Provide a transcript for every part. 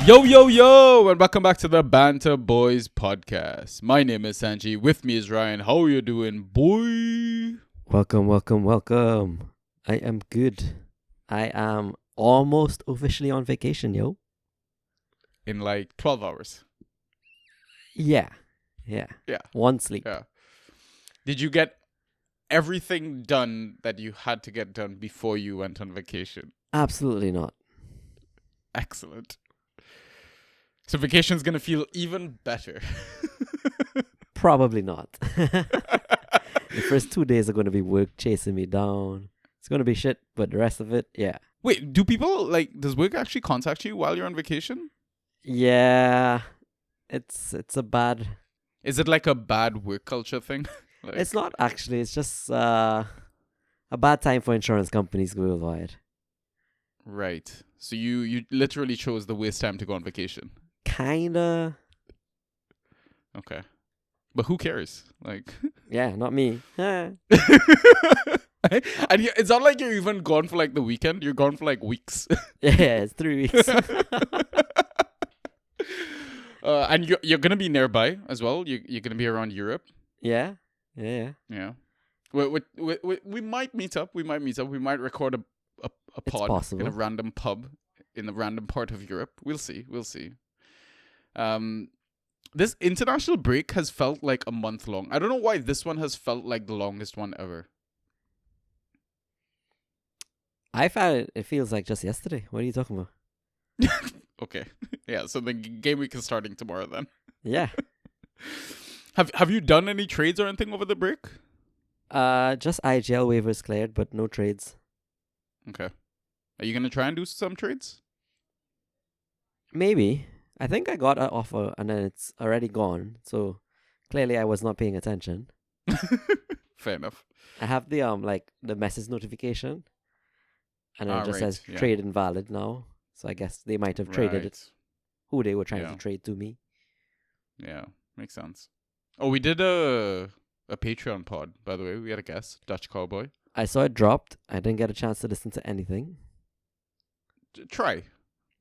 Yo, yo, yo, and welcome back to the Banter Boys podcast. My name is Sanji. With me is Ryan. How are you doing, boy? Welcome. I am good. I am almost officially on vacation, yo. In like 12 hours. Yeah. One sleep. Yeah. Did you get everything done that you had to get done before you went on vacation? Absolutely not. Excellent. So vacation's going to feel even better. Probably not. The first 2 days are going to be work chasing me down. It's going to be shit, but the rest of it, yeah. Wait, does work actually contact you while you're on vacation? Yeah. It's a bad... Is it like a bad work culture thing? It's not actually. It's just a bad time for insurance companies worldwide. Right. So you literally chose the worst time to go on vacation. Kinda. Okay. But who cares? Like, Yeah, not me. and it's not like you're even gone for like the weekend. You're gone for like weeks. Yeah, it's 3 weeks. And you're gonna be nearby as well. You're gonna be around Europe. Yeah. Yeah. We might meet up. We might record a pod possible. in a random pub in a random part of Europe. We'll see. This international break has felt like a month long. I don't know why this one has felt like the longest one ever. I found it feels like just yesterday. What are you talking about? Okay. Yeah, so the game week is starting tomorrow then. Yeah. Have you done any trades or anything over the break? Just IGL waivers cleared, but no trades. Okay. Are you going to try and do some trades? Maybe. I think I got an offer and then it's already gone. So clearly I was not paying attention. Fair enough. I have the message notification. And then it just says yeah. trade invalid now. So I guess they might have traded it. Who they were trying Yeah. to trade to me. Yeah, makes sense. Oh, we did a Patreon pod, by the way. We had a guest, Dutch Cowboy. I saw it dropped. I didn't get a chance to listen to anything. Try.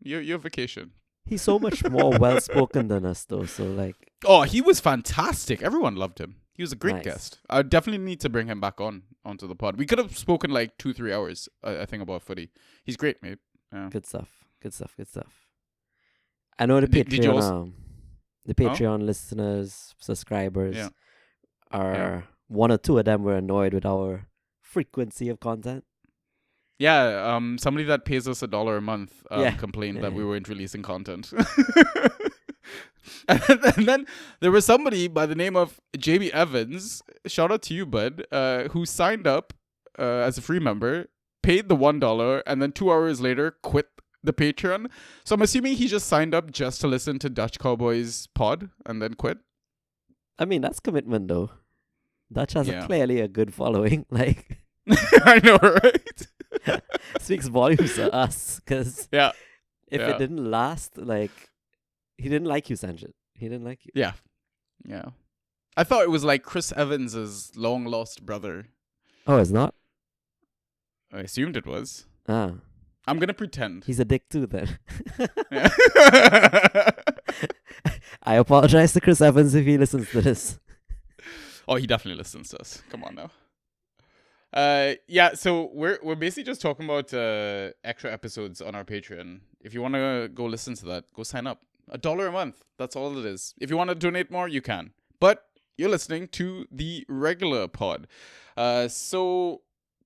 Your vacation. He's so much more well-spoken than us, though. So, like... Oh, he was fantastic. Everyone loved him. He was a great Nice. guest. I definitely need to bring him back onto the pod. We could have spoken like 2-3 hours, I think, about footy. He's great, mate. Yeah. Good stuff. I know the Did you Patreon, the Patreon listeners, subscribers are one or two of them were annoyed with our frequency of content. Yeah, somebody that pays us $1 a month complained that we weren't releasing content. And then there was somebody by the name of JB Evans, shout out to you, bud, who signed up as a free member, paid the $1, and then 2 hours later quit the Patreon. So I'm assuming he just signed up just to listen to Dutch Cowboys pod and then quit. I mean, that's commitment, though. Dutch has clearly a good following. Like, I know, right? Speaks volumes to us. Because if it didn't last, like, he didn't like you, Sanjit. He didn't like you. Yeah. I thought it was like Chris Evans' long lost brother. Oh, it's not? I assumed it was. Ah. I'm going to pretend. He's a dick too, then. Yeah. I apologize to Chris Evans if he listens to this. Oh, he definitely listens to us. Come on now. So we're basically just talking about extra episodes on our Patreon. If you want to go listen to that, go sign up. $1 a month. That's all it is. If you want to donate more, you can. But you're listening to the regular pod. So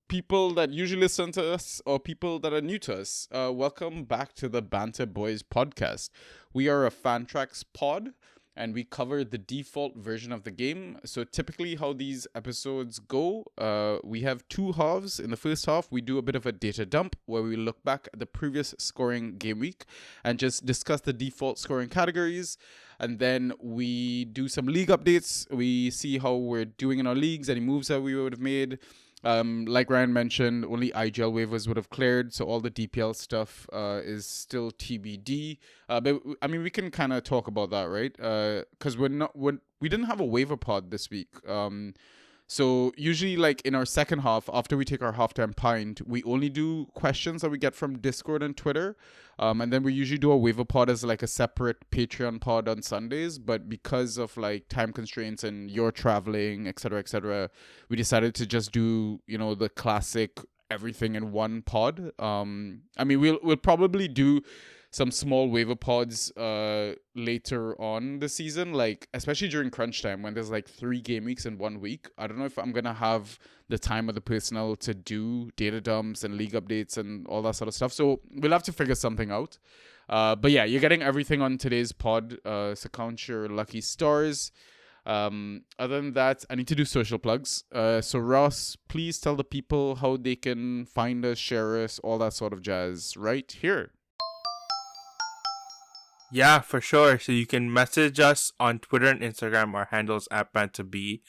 people that usually listen to us or people that are new to us, welcome back to the Banter Boys podcast. We are a fan tracks pod, and we cover the default version of the game. So typically how these episodes go, we have two halves. In the first half, we do a bit of a data dump where we look back at the previous scoring game week and just discuss the default scoring categories. And then we do some league updates. We see how we're doing in our leagues, any moves that we would have made. Like Ryan mentioned, only IGL waivers would have cleared, so all the DPL stuff is still TBD. But I mean, we can kind of talk about that, right? Because we didn't have a waiver pod this week. So usually, like in our second half, after we take our halftime pint, we only do questions that we get from Discord and Twitter, and then we usually do a waiver pod as like a separate Patreon pod on Sundays. But because of like time constraints and you're traveling, etc., we decided to just do the classic everything in one pod. I mean, we'll probably do some small waiver pods later on the season, like especially during crunch time when there's like 3 game weeks in 1 week. I don't know if I'm gonna have the time or the personnel to do data dumps and league updates and all that sort of stuff, so we'll have to figure something out. But yeah, you're getting everything on today's pod, so count your lucky stars. Other than that, I need to do social plugs. So Ross, please tell the people how they can find us, share us, all that sort of jazz right here. Yeah, for sure. So you can message us on Twitter and Instagram. Our handles at BantaB.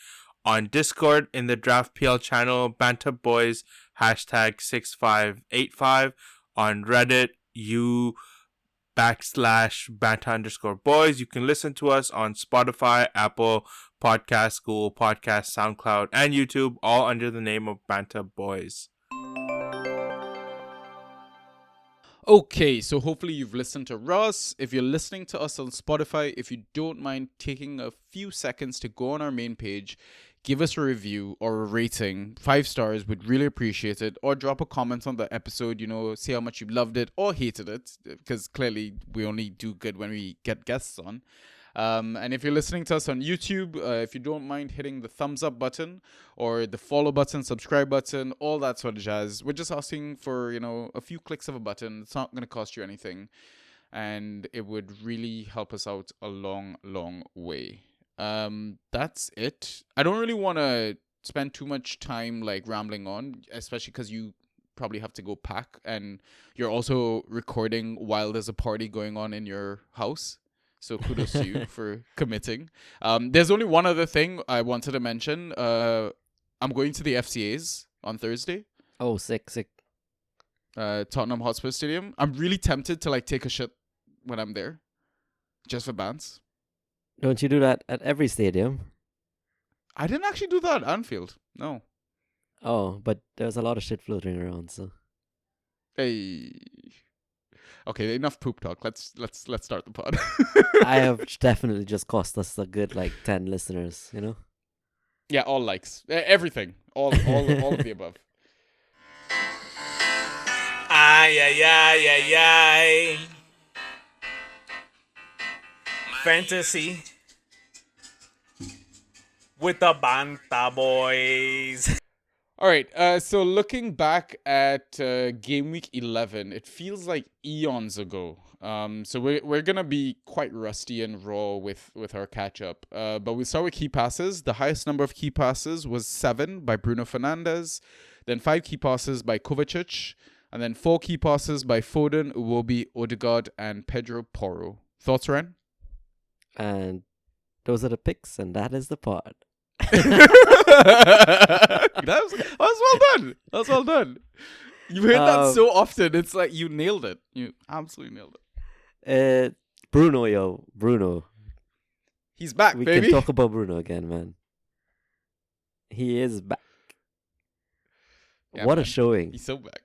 On Discord in the Draft PL channel, Banta Boys #6585. On Reddit, /Banta_Boys. You can listen to us on Spotify, Apple Podcasts, Google Podcasts, SoundCloud, and YouTube, all under the name of Banta Boys. Okay, so hopefully you've listened to Ross. If you're listening to us on Spotify, if you don't mind taking a few seconds to go on our main page, give us a review or a rating. 5 stars, we'd really appreciate it. Or drop a comment on the episode, say how much you loved it or hated it, because clearly we only do good when we get guests on. And if you're listening to us on YouTube, if you don't mind hitting the thumbs up button or the follow button, subscribe button, all that sort of jazz. We're just asking for, a few clicks of a button. It's not going to cost you anything. And it would really help us out a long, long way. That's it. I don't really want to spend too much time like rambling on, especially because you probably have to go pack and you're also recording while there's a party going on in your house. So kudos to you for committing. There's only one other thing I wanted to mention. I'm going to the FCAs on Thursday. Oh, sick. Tottenham Hotspur Stadium. I'm really tempted to like take a shit when I'm there, just for bands. Don't you do that at every stadium? I didn't actually do that at Anfield. No. Oh, but there's a lot of shit floating around, so. Hey. Okay, enough poop talk. Let's start the pod. I have definitely just cost us a good 10 listeners, Yeah, all likes. Everything. All of the above. Ay, ay, ay, ay, ay. Fantasy with the Banta Boys. All right, so looking back at game week 11, it feels like eons ago. So we're gonna be quite rusty and raw with our catch up. But we'll start with key passes. The highest number of key passes was 7 by Bruno Fernandes, then 5 key passes by Kovacic, and then 4 key passes by Foden, Iwobi, Odegaard, and Pedro Porro. Thoughts, Ryan? And those are the picks, and that is the pod. That was well done. That was well done. You heard that so often. It's like you nailed it. You absolutely nailed it. Bruno. He's back, we baby. We can talk about Bruno again, man. He is back. Yeah, what man. a showing. He's so back.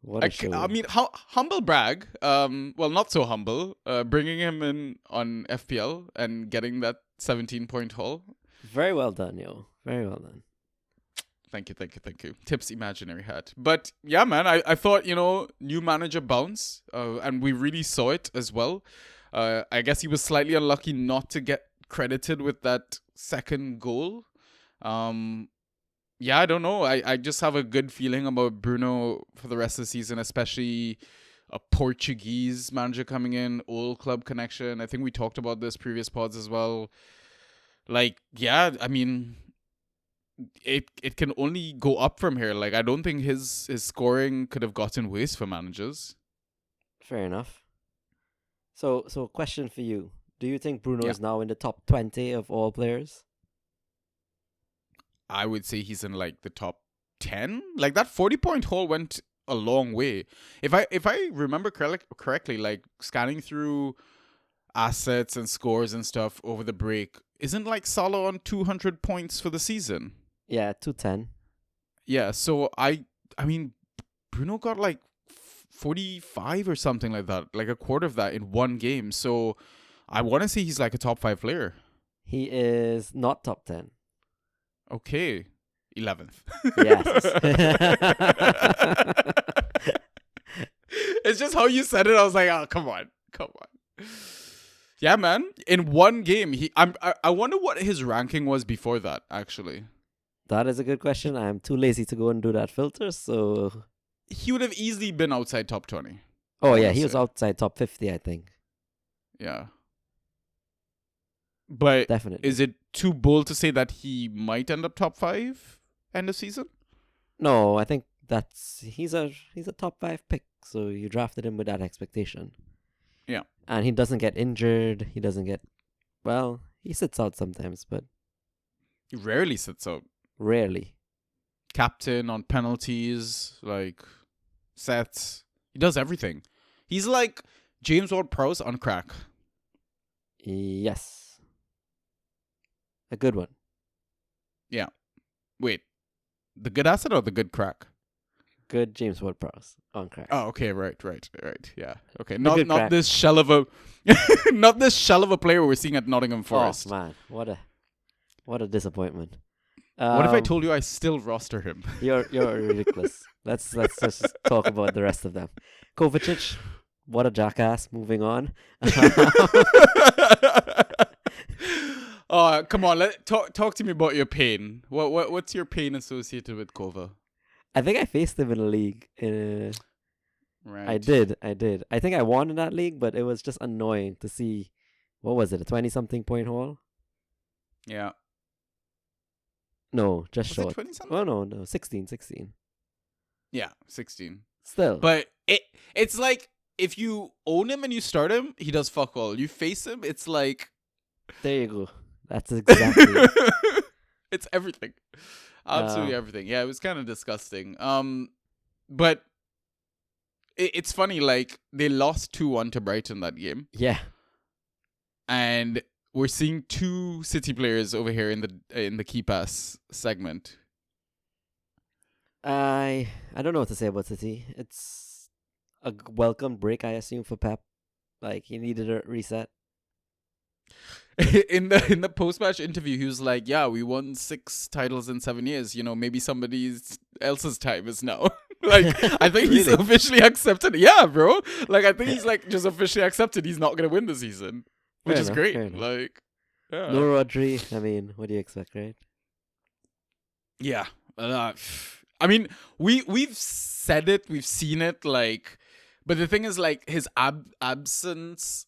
What a showing. I mean, humble brag. Well, not so humble. Bringing him in on FPL and getting that 17-point haul. Very well done, yo. Very well done. Thank you. Tips imaginary hat. But yeah, man, I thought, new manager bounce, and we really saw it as well. I guess he was slightly unlucky not to get credited with that second goal. Yeah, I don't know. I just have a good feeling about Bruno for the rest of the season, especially a Portuguese manager coming in, old club connection. I think we talked about this previous pods as well. Yeah, I mean, it can only go up from here. I don't think his scoring could have gotten worse for managers. Fair enough. So question for you. Do you think Bruno is now in the top 20 of all players? I would say he's in the top 10. That 40-point haul went a long way. If I remember correctly, scanning through assets and scores and stuff over the break, isn't like Salah on 200 points for the season? Yeah, 210. Yeah, so I mean, Bruno got like 45 or something like that, like a quarter of that in one game. So I want to say he's like a top 5 player. He is not top 10. Okay, 11th. Yes. It's just how you said it. I was like, oh, come on. Yeah, man. In one game, I wonder what his ranking was before that. Actually, That is a good question. I'm too lazy to go and do that filter, so... he would have easily been outside top 20. Oh, I yeah, wanna he was say. outside top 50, I think. Yeah. But Definitely. is it too bold to say that he might end up top 5 end of season? No, I think he's a top 5 pick, so you drafted him with that expectation. Yeah. And he doesn't get injured. He doesn't get... Well, he sits out sometimes, but He rarely sits out. rarely. Captain on penalties, like sets. He does everything. He's like James Ward-Prowse on crack. Yes. A good one. Wait, the good asset or the good crack? Good James Ward-Prowse on crack. Oh, okay, right. Yeah, okay. The Not good crack. this shell of a, not this shell of a player we're seeing at Nottingham Forest. Oh, man. What a disappointment. What if I told you I still roster him? You're ridiculous. Let's just talk about the rest of them. Kovacic, what a jackass. Moving on. Oh, come on. Talk to me about your pain. What's your pain associated with Kova? I think I faced him in a league. Right. I did. I think I won in that league, but it was just annoying to see. What was it? A 20-something point haul? Yeah. No, just Was it short. 20-something? Oh no, 16. Yeah, 16. Still. But it's like if you own him and you start him, he does fuck all. You face him, it's like There you go. That's exactly it. it's everything. Absolutely everything. Yeah, it was kind of disgusting. But it's funny, like they lost 2-1 to Brighton that game. Yeah. And we're seeing two City players over here in the key pass segment. I don't know what to say about City. It's a welcome break, I assume, for Pep. Like he needed a reset. in the post-match interview, he was like, "Yeah, we won 6 titles in 7 years. You know, maybe somebody else's time is now." Like, I think he's Really? officially accepted. Yeah, bro. Like, I think he's like just officially accepted he's not gonna win the season, which Fair is enough, great. fair enough. Like, yeah, No Rodri. I mean, what do you expect, right? yeah. I mean, we've said it, we've seen it. Like, but the thing is, like, his absence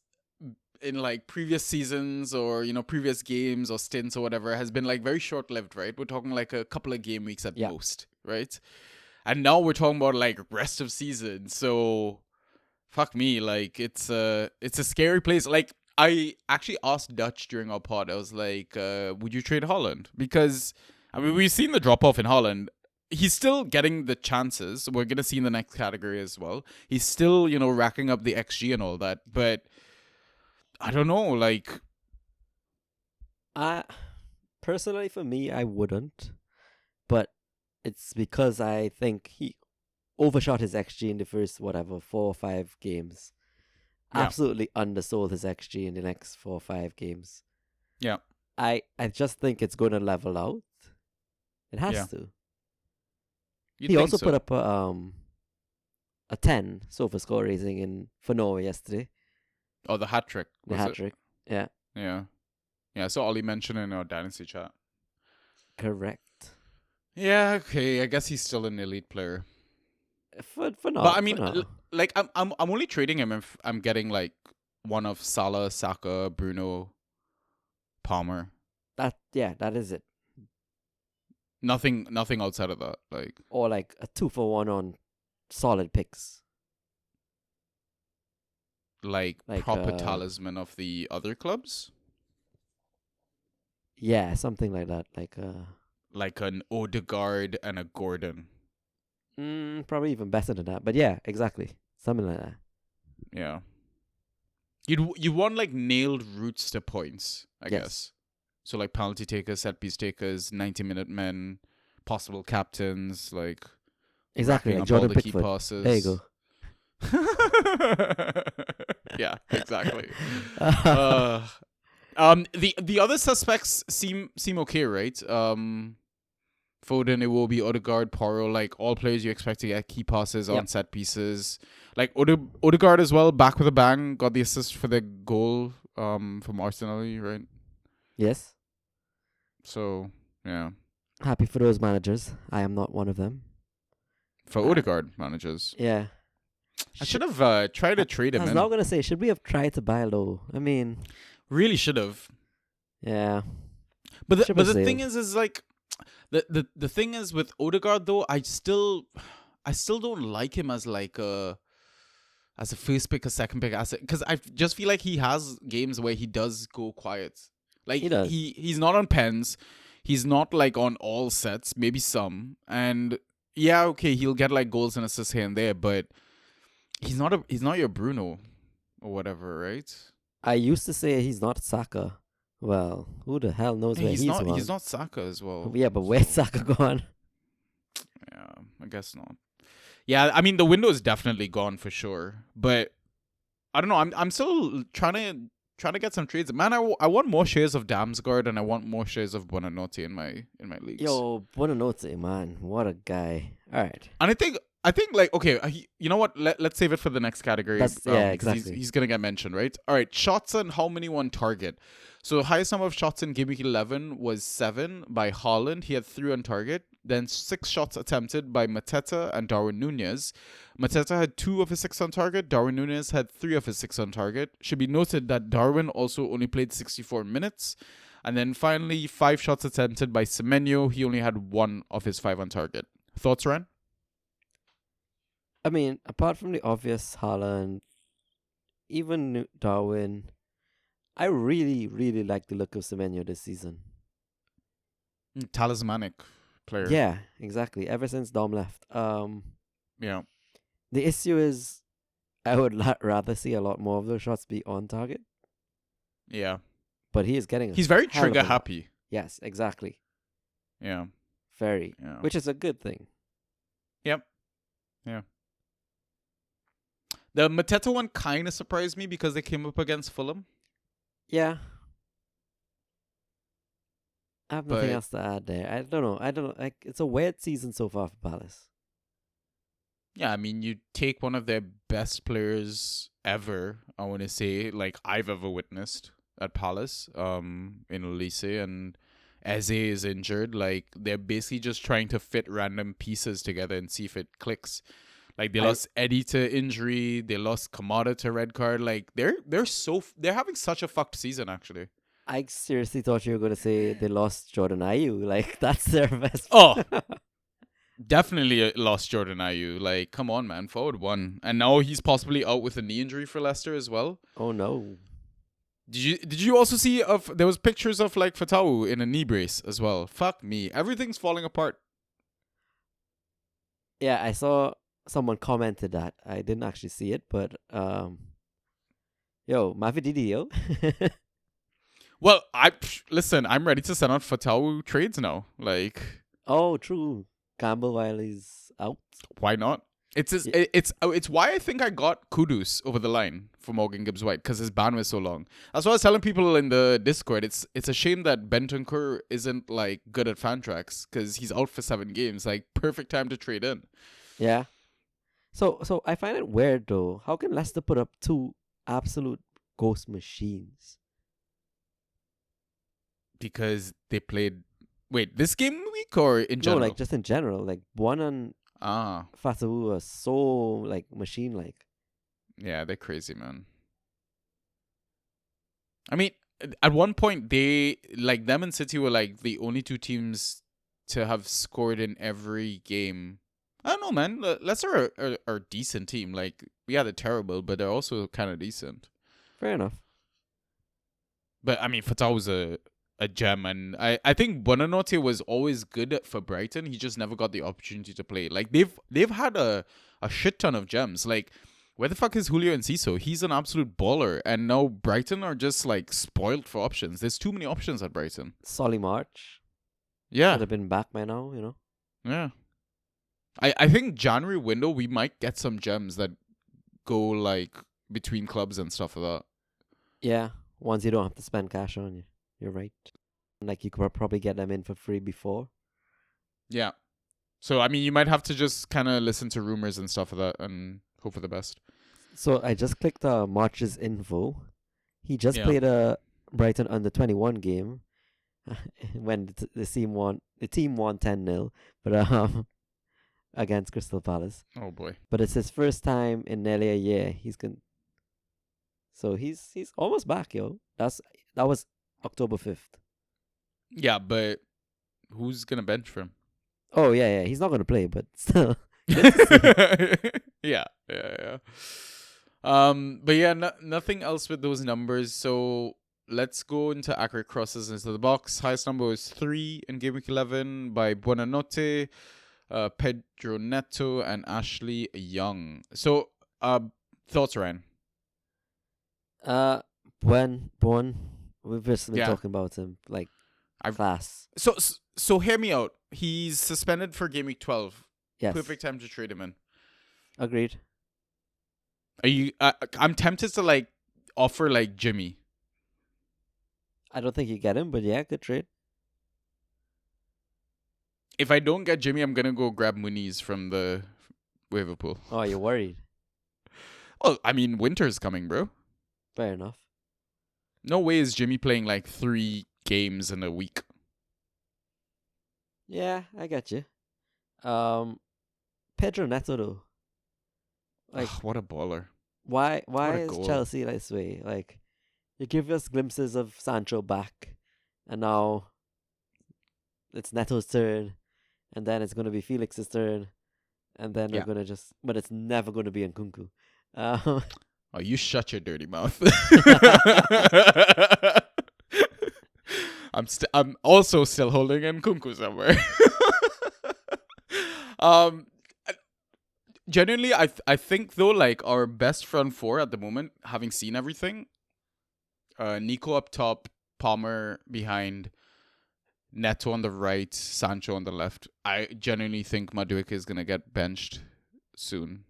in like previous seasons or previous games or stints or whatever has been like very short-lived, right? We're talking like a couple of game weeks at Yeah. most, right? And now we're talking about like rest of season. So fuck me, like it's a scary place. Like I actually asked Dutch during our pod, I was like, would you trade Holland? Because I mean, we've seen the drop off in Holland. He's still getting the chances. We're gonna see in the next category as well. He's still, racking up the XG and all that, but I don't know, like... Personally, for me, I wouldn't. But it's because I think he overshot his XG in the first, 4 or 5 games. Yeah. Absolutely undersold his XG in the next 4 or 5 games. Yeah. I just think it's going to level out. It has Yeah. to. You'd He think also so. put up a 10 for score raising for Norway yesterday. Oh, the hat trick. The was hat it? trick. Yeah, Yeah. Yeah, I saw Ollie mention in our Dynasty chat. correct. Yeah, okay. I guess he's still an elite player. For now. But I mean, for now. like I'm only trading him if I'm getting like one of Salah, Saka, Bruno, Palmer. that is it. Nothing outside of that. Like, Or like a 2-for-1 on solid picks. like Like, proper talisman of the other clubs. Yeah, something like that. Like an Odegaard and a Gordon. Probably even better than that. But yeah, exactly. Something like that. Yeah. You want like nailed routes to points, I Yes. guess. So like penalty takers, set piece takers, 90-minute men, possible captains, like Exactly, racking like up all Jordan the key Pickford. passes. There you go. Yeah, exactly. The other suspects seem okay, right? Foden, Iwobi, Odegaard, Porro, like all players you expect to get key passes on Yep. set pieces. Like Odegaard as well, back with a bang, got the assist for the goal from Arsenal, right? Yes. So yeah, Happy for those managers. I am not one of them. for Odegaard managers, Yeah. I should have tried to trade I him was in. not gonna say, should we have tried to buy low? I mean, Really should have. yeah. But the Triple thing sale. is like the thing is with Odegaard though, I still don't like him as like as a first pick, a second pick asset, because I just feel like he has games where he does go quiet. Like He does. he's not on pens, he's not like on all sets, maybe some, and yeah, okay, he'll get like goals and assists here and there, but he's not your Bruno or whatever, right? I used to say he's not Saka. Well, who the hell knows where He's gone? not Saka as well. Yeah, but where's so- Saka gone? Yeah, I guess not. Yeah, I mean the window is definitely gone for sure, but I don't know. I'm still trying to get some trades. Man, I want more shares of Damsgaard and I want more shares of Buonanotte in my leagues. Yo, Buonanotte, man. What a guy. All right. And I think like okay, you know what? Let's save it for the next category. That's- yeah, because exactly. He's gonna get mentioned, right? All right, shots and how many on target. So highest number of shots in game week 11 was 7 by Haaland. He had 3 on target. Then 6 shots attempted by Mateta and Darwin Nunez. Mateta had 2 of his 6 on target. Darwin Nunez had 3 of his 6 on target. Should be noted that Darwin also only played 64 minutes. And then finally, 5 shots attempted by Semenyo. He only had 1 of his 5 on target. Thoughts, Ran? I mean, apart from the obvious Haaland, even Darwin, I really, really like the look of Semenyo this season. Talismanic player. Yeah, exactly. Ever since Dom left. Yeah. The issue is, I would rather see a lot more of those shots be on target, Yeah. but he is getting. He's very hell of a trigger lot. happy. Yes, exactly. Yeah. Very, Yeah. which is a good thing. Yep. Yeah. The Mateta one kind of surprised me because they came up against Fulham. Yeah. I have nothing But- else to add there. I don't know. Like, it's a weird season so far for Palace. Yeah, I mean, you take one of their best players ever, I want to say, like I've ever witnessed at Palace, in Elise, and Eze is injured. Like, they're basically just trying to fit random pieces together and see if it clicks. Like, they lost Eddie to injury, they lost Kamada to red card. Like, they're having such a fucked season, actually. I seriously thought you were going to say they lost Jordan Ayew. Like, that's their best. Oh, definitely lost Jordan Ayew. Like, come on, man. Forward 1. And now he's possibly out with a knee injury for Leicester as well. Oh, no. Did you also see there was pictures of like Fatau in a knee brace as well? Fuck me. Everything's falling apart. Yeah, I saw someone commented that. I didn't actually see it, but yo, Mavididi, yo. Well, listen, I'm ready to send out Fatau trades now. Like, Oh, true. Campbell while he's out. why not? It's why I think I got Kudus over the line for Morgan Gibbs White, because his ban was so long. That's what I was telling people in the Discord. It's a shame that Bentancur isn't like good at fan tracks, because he's out for 7 games. Like, perfect time to trade in. Yeah. So I find it weird though. How can Leicester put up 2 absolute ghost machines? Because they played. Wait, this game week or in general? No, like just in general. Like Buon and Fatawu are so like machine like. Yeah, they're crazy, man. I mean, at one point they like them and City were like the only 2 teams to have scored in every game. I don't know, man. Leicester are a decent team. Like, yeah, they're terrible, but they're also kind of decent. Fair enough. But I mean, Fatah was a gem, and I think Buonanotte was always good for Brighton. He just never got the opportunity to play. Like, they've had a shit ton of gems. Like, where the fuck is Julio Enciso? He's an absolute baller. And now Brighton are just like spoiled for options. There's too many options at Brighton. Solly March Yeah. should have been back by now, you know. Yeah. I think January window, we might get some gems that go like between clubs and stuff like that. Yeah, ones you don't have to spend cash on. You're right. Like you could probably get them in for free before. Yeah. So, I mean, you might have to just kind of listen to rumors and stuff like that and hope for the best. So I just clicked March's info. He just Yeah. played a Brighton under 21 game when the team won 10-0, but against Crystal Palace. Oh boy. But it's his first time in nearly a year. So he's almost back, yo. That was October 5th. Yeah, but who's gonna bench for him? Oh yeah, he's not gonna play, but still. Yeah. But yeah, nothing else with those numbers. So let's go into accurate crosses into the box. Highest number was 3 in game week 11 by Buonanotte, Pedro Neto, and Ashley Young. So, thoughts, Ryan? Bon, we've just been Yeah. talking about him like class. So hear me out. He's suspended for game week 12. Yes, Perfect time to trade him in. agreed. Are you? I'm tempted to like offer like Jimmy. I don't think you get him, but yeah, good trade. If I don't get Jimmy, I'm gonna go grab Muniz from the waiver pool. Oh, you're worried. Well, I mean, winter's coming, bro. Fair enough. No way is Jimmy playing like 3 games in a week. Yeah, I get you. Pedro Neto though. Like, What a baller. why a is goal. Chelsea this way? Like, you give us glimpses of Sancho back, and now it's Neto's turn, and then it's gonna be Felix's turn, and then Yeah. we're gonna but it's never gonna be Nkunku. Oh, you shut your dirty mouth. I'm also still holding Nkunku somewhere. Genuinely, I think though, like our best front four at the moment, having seen everything, Nico up top, Palmer behind, Neto on the right, Sancho on the left. I genuinely think Madueke is gonna get benched soon.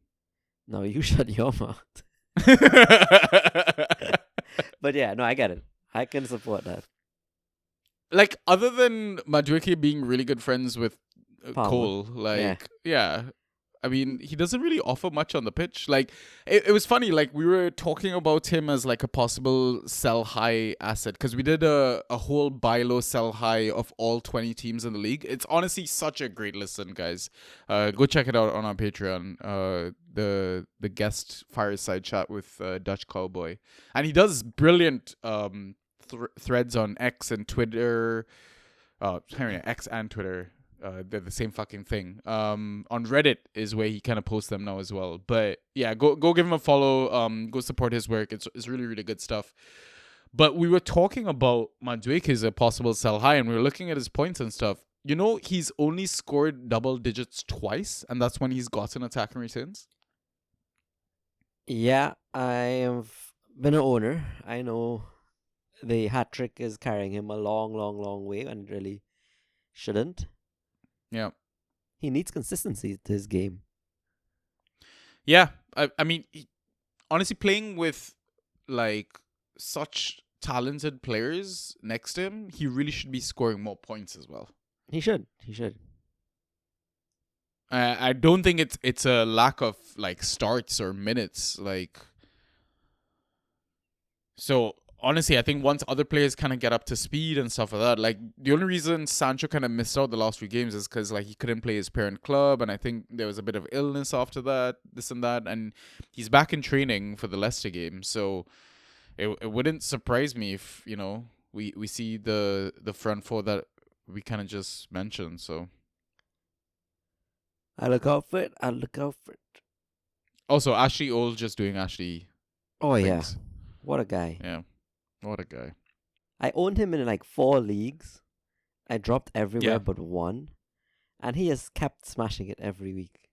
No, you shut your mouth. But yeah, no, I get it. I can support that. Like, other than Madueke being really good friends with Palmer. Cole, like, yeah. I mean, he doesn't really offer much on the pitch. Like, it was funny. Like, we were talking about him as like a possible sell high asset because we did a whole buy low, sell high of all 20 teams in the league. It's honestly such a great listen, guys. Go check it out on our Patreon. The guest fireside chat with Dutch Cowboy, and he does brilliant threads on X and Twitter. X and Twitter. They're the same fucking thing. On Reddit is where he kind of posts them now as well. But yeah, go give him a follow. Go support his work. It's really, really good stuff. But we were talking about Madueke as a possible sell high, and we were looking at his points and stuff. You know, he's only scored double digits twice, and that's when he's gotten attacking returns. Yeah, I have been an owner. I know the hat trick is carrying him a long, long, long way, and it really shouldn't. Yeah. He needs consistency to his game. Yeah. I mean, honestly, playing with like such talented players next to him, he really should be scoring more points as well. He should. I don't think it's a lack of like starts or minutes. Like, so honestly, I think once other players kind of get up to speed and stuff like that, like the only reason Sancho kind of missed out the last few games is because like he couldn't play his parent club, and I think there was a bit of illness after that, this and that, and he's back in training for the Leicester game. So it wouldn't surprise me if we see the front four that we kind of just mentioned. So I look out for it. also Ashley Ole just doing Ashley. Oh things. yeah, what a guy. Yeah. What a guy. I owned him in like 4 leagues. I dropped everywhere Yeah. but one. And he has kept smashing it every week.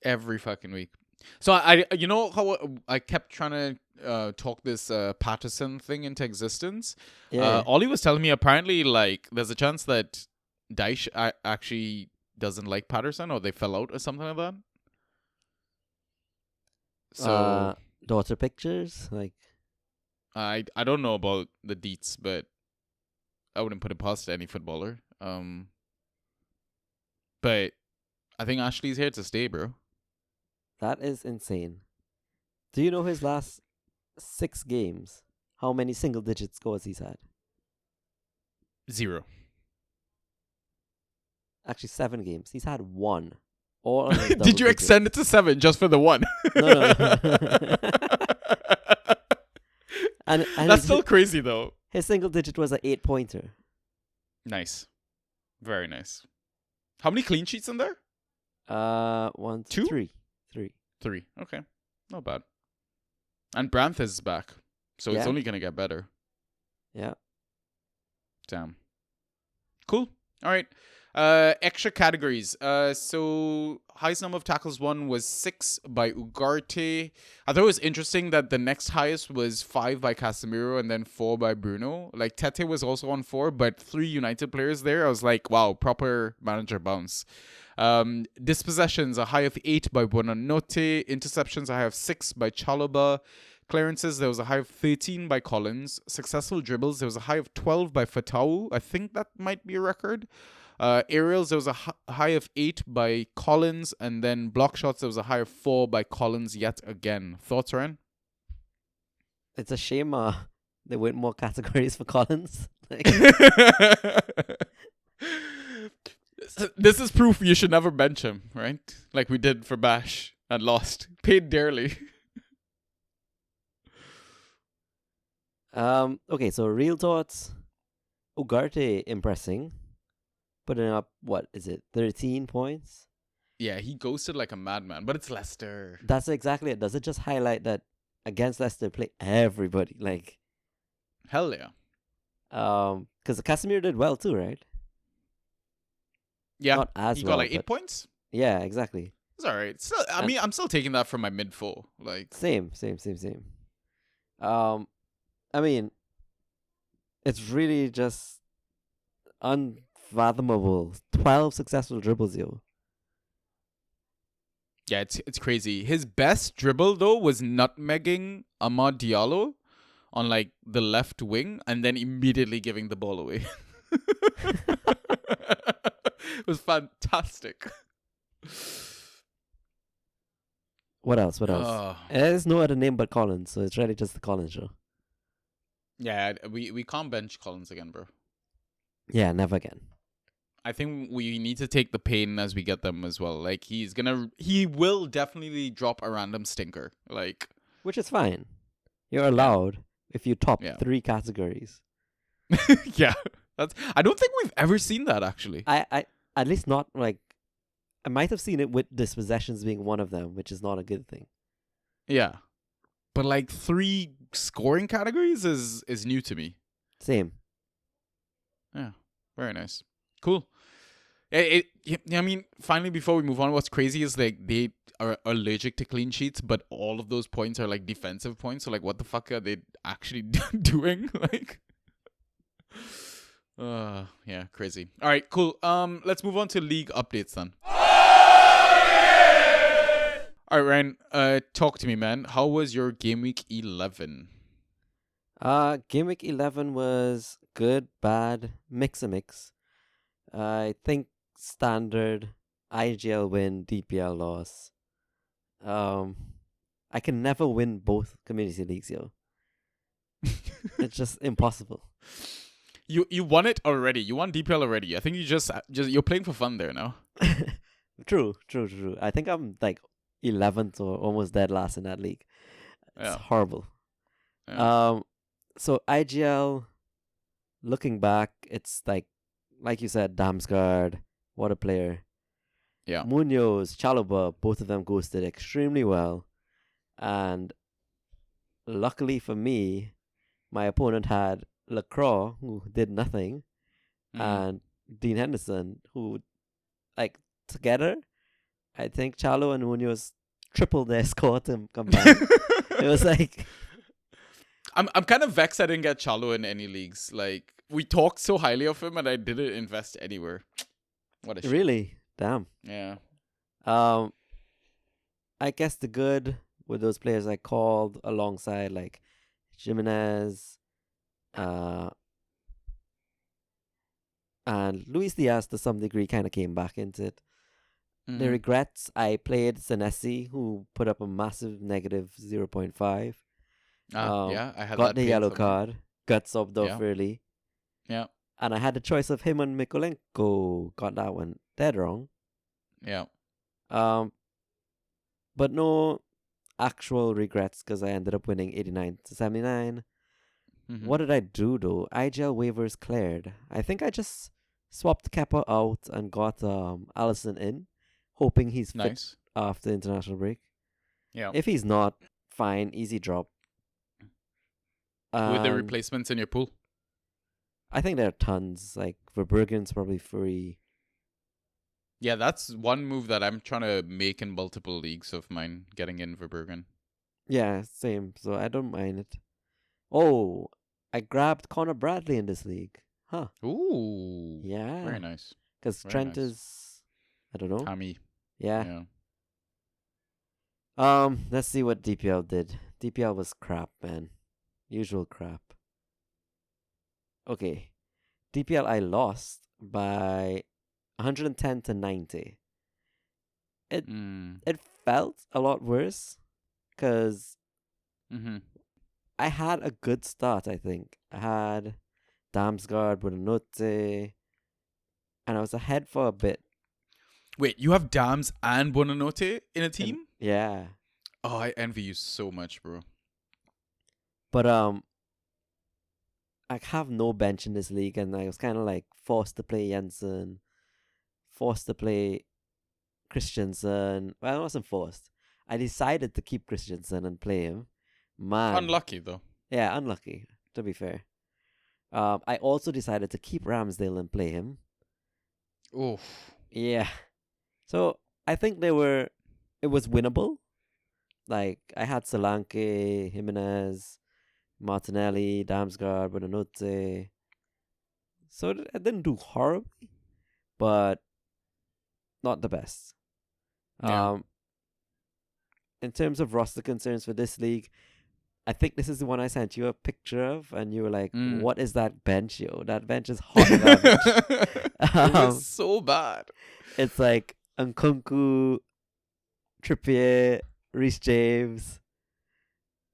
Every fucking week. So I you know how I kept trying to talk this Patterson thing into existence. Yeah. Ollie was telling me apparently like there's a chance that Daesh actually doesn't like Patterson or they fell out or something like that. So Daughter pictures, like I don't know about the deets, but I wouldn't put it past any footballer. But I think Ashley's here to stay, bro. that is insane. Do you know his last 6 games? How many single-digit scores he's had? 0. Actually, 7 games. He's had 1. All on his Did double you digits. extend it to 7 just for the 1? No. and That's still crazy though. his single digit was an 8-pointer. Nice. Very nice. How many clean sheets in there? 1, 2, 2? 3. 3. Okay. Not bad. And Branth is back. So it's Yeah. only going to get better. Yeah. Damn. Cool. All right. Extra categories. So highest number of tackles won was 6 by Ugarte. I thought it was interesting that the next highest was 5 by Casemiro and then 4 by Bruno. Like Tete was also on 4, but 3 United players there. I was like, wow, proper manager bounce. Dispossessions, a high of 8 by Buonanotte. Interceptions, a high of 6 by Chalobah. Clearances, there was a high of 13 by Collins. Successful dribbles, there was a high of 12 by Fatau. I think that might be a record. Aerials, there was a high of 8 by Collins. And then block shots, there was a high of 4 by Collins yet again. Thoughts, Ryan? It's a shame there weren't more categories for Collins. Like, This is proof you should never bench him, right? Like we did for Bash and lost. Paid dearly. okay, so real thoughts. Ugarte impressing. Putting up, what is it, 13 points? Yeah, he ghosted like a madman, but it's Leicester. That's exactly it. Does it just highlight that against Leicester play everybody? Like, Hell yeah. because Casemiro did well too, right? Yeah. Not as He well. got like 8 but- points? Yeah, exactly. It's alright. Still, I mean, I'm still taking that from my mid 4. Like, Same. I mean, it's really just unfathomable. 12 successful dribbles, yo. yeah, it's crazy. His best dribble though was nutmegging Amad Diallo on like the left wing and then immediately giving the ball away. It was fantastic. What else? There's no other name but Collins, so it's really just the Collins show. Yeah, we can't bench Collins again, bro. Yeah, never again. I think we need to take the pain as we get them as well. Like he will definitely drop a random stinker. Like, Which is fine. You're allowed if you top Yeah. 3 categories. yeah, I don't think we've ever seen that actually. I at least not like, I might have seen it with dispossessions being one of them, which is not a good thing. Yeah, but like 3 scoring categories is new to me. Same. Yeah, very nice, cool. I mean, finally, before we move on, what's crazy is like they are allergic to clean sheets, but all of those points are like defensive points. So like, what the fuck are they actually doing? Like, yeah, crazy. All right, cool. Let's move on to league updates then. All right, Ryan. Talk to me, man. How was your game week 11? Game week 11 was good, bad, mix. I think standard IGL win, DPL loss. I can never win both community leagues, yo. It's just impossible. You won it already. You won DPL already. I think you just you're playing for fun there now. True. I think I'm like 11th or almost dead last in that league. It's Yeah. horrible. Yeah. So IGL, looking back, it's like you said, Damsgaard, what a player. Yeah. Munoz, Chalobah, both of them ghosted extremely well. And luckily for me, my opponent had LaCroix, who did nothing, and Dean Henderson, who, like, together, I think Chalo and Munoz triple their score to come back. It was like, I'm kind of vexed I didn't get Chalo in any leagues. Like, we talked so highly of him and I didn't invest anywhere. What a shame. really? Damn. Yeah. I guess the good were those players I called alongside, like Jimenez, and Luis Diaz to some degree kind of came back into it. The Mhm. regrets, I played Senesi, who put up a massive negative 0.5. Yeah, I had Got that the pain yellow somewhere. card, got subbed off Yeah. early. Yeah. And I had the choice of him and Mikolenko. Got that one dead wrong. Yeah. But no actual regrets because I ended up winning 89-79. Mhm. What did I do though? IGL waivers cleared. I think I just swapped Kappa out and got Allison in, hoping he's fit Nice. after international break. Yeah. If he's not, fine, easy drop. Who are the And replacements in your pool? I think there are tons. Like Verbergen's probably free. Yeah, that's one move that I'm trying to make in multiple leagues of mine, getting in Verbergen. Yeah, same. So I don't mind it. Oh, I grabbed Connor Bradley in this league. Huh. Ooh. Yeah. Very nice. Because Very Trent nice. is, I don't know. Hammy. Yeah. Yeah. Let's see what DPL did. DPL was crap, man. Usual crap. Okay. DPL I lost by 110-90. Mm. It felt a lot worse because Mm-hmm. I had a good start, I think. I had Damsgaard, Buonanotte, and I was ahead for a bit. Wait, you have Dams and Buonanotte in a team? Yeah. Oh, I envy you so much, bro. But I have no bench in this league, and I was kind of like forced to play Jensen, forced to play Christensen. Well, I wasn't forced. I decided to keep Christensen and play him. Man. Unlucky, though. Yeah, unlucky, to be fair. I also decided to keep Ramsdale and play him. Oof. Yeah. So I think it was winnable. Like, I had Solanke, Jimenez, Martinelli, Damsgaard, Buonanotte. So I didn't do horribly, but not the best. Yeah. In terms of roster concerns for this league, I think this is the one I sent you a picture of, and you were like, Mm. "What is that bench, yo? That bench is hot garbage." It was so bad. It's like Nkunku, Trippier, Reece James.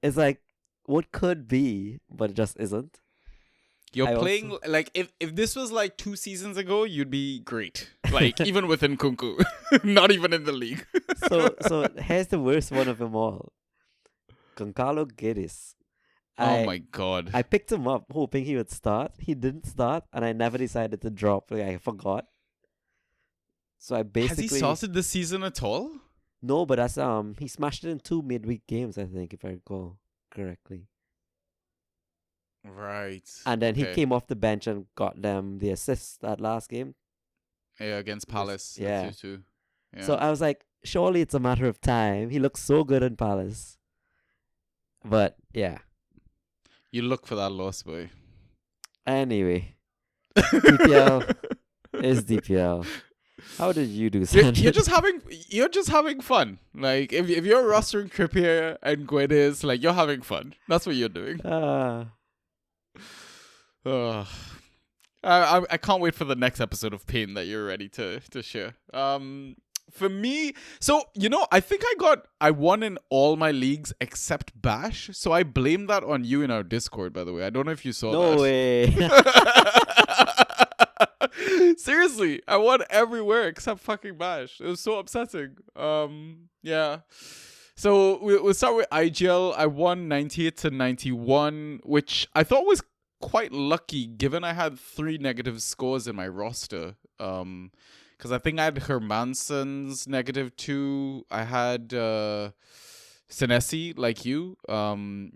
It's like what could be, but it just isn't. You're I playing also- like if this was like 2 seasons ago, you'd be great. Like even with Nkunku, not even in the league. So here's the worst one of them all. Goncalo Guedes. Oh my god. I picked him up hoping he would start. He didn't start, and I never decided to drop. Like, I forgot. So I Has basically he started this season at all? no, but that's he smashed it in 2 midweek games, I think, if I recall correctly. Right. And then he Okay. came off the bench and got them the assist that last game. Yeah, against Palace. yeah. That's 2-2. Yeah. So I was like, surely it's a matter of time. He looks so good in Palace. But yeah. You look for that loss, boy. Anyway, DPL is DPL. How did you do, You're, Sandra? you're just having fun. Like if you're rostering Trippier and Guedes, like you're having fun. That's what you're doing. I can't wait for the next episode of Pain that you're ready to share. For me, so I think I won in all my leagues except Bash. So I blame that on you in our Discord, by the way. I don't know if you saw that. No way. Seriously, I won everywhere except fucking Bash. It was so upsetting. Yeah. So we'll start with IGL. I won 98-91, which I thought was quite lucky given I had 3 negative scores in my roster. Because I think I had Hermansen's -2. I had Senesi, like you.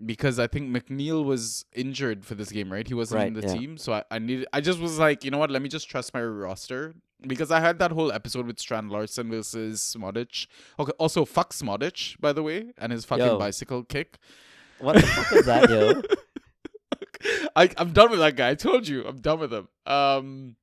Because I think McNeil was injured for this game, right? He wasn't in Right, the yeah. team. So I just was like, you know what? Let me just trust my roster. because I had that whole episode with Strand Larson versus Smodic. Okay, also fuck Smodic, by the way, and his fucking Yo. bicycle kick. What the fuck is that, yo? I'm done with that guy. I told you, I'm done with him.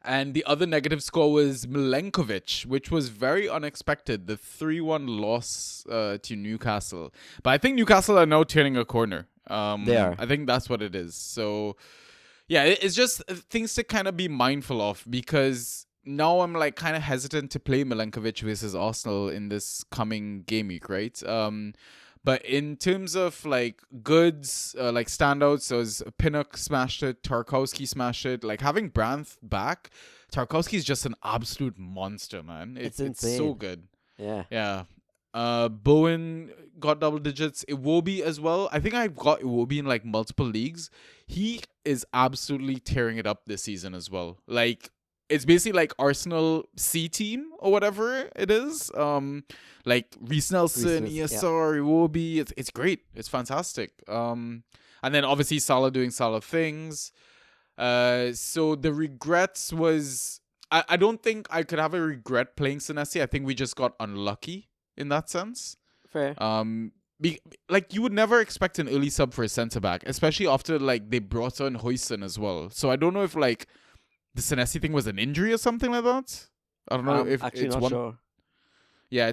And the other negative score was Milenkovic, which was very unexpected. The 3-1 loss to Newcastle. But I think Newcastle are now turning a corner. They are. I think that's what it is. So, yeah, it's just things to kind of be mindful of, because now I'm like kind of hesitant to play Milenkovic versus Arsenal in this coming game week, right? But in terms of like goods, like standouts, so Pinnock smashed it, Tarkowski smashed it. Like having Brandt back, Tarkowski is just an absolute monster, man. It's so insane. good. Yeah. Yeah. Bowen got double digits. Iwobi as well. I think I've got Iwobi in like multiple leagues. He is absolutely tearing it up this season as well. Like it's basically like Arsenal C team or whatever it is. Like Reece Nelson, ESR, Iwobi. It's great. It's fantastic. And then obviously Salah doing Salah things. So the regrets was I don't think I could have a regret playing Senesi. I think we just got unlucky in that sense. Fair. Like you would never expect an early sub for a centre back, especially after like they brought on Huijsen as well. So I don't know if like the Senesi thing was an injury or something like that. I don't know if actually it's not one. sure. Yeah,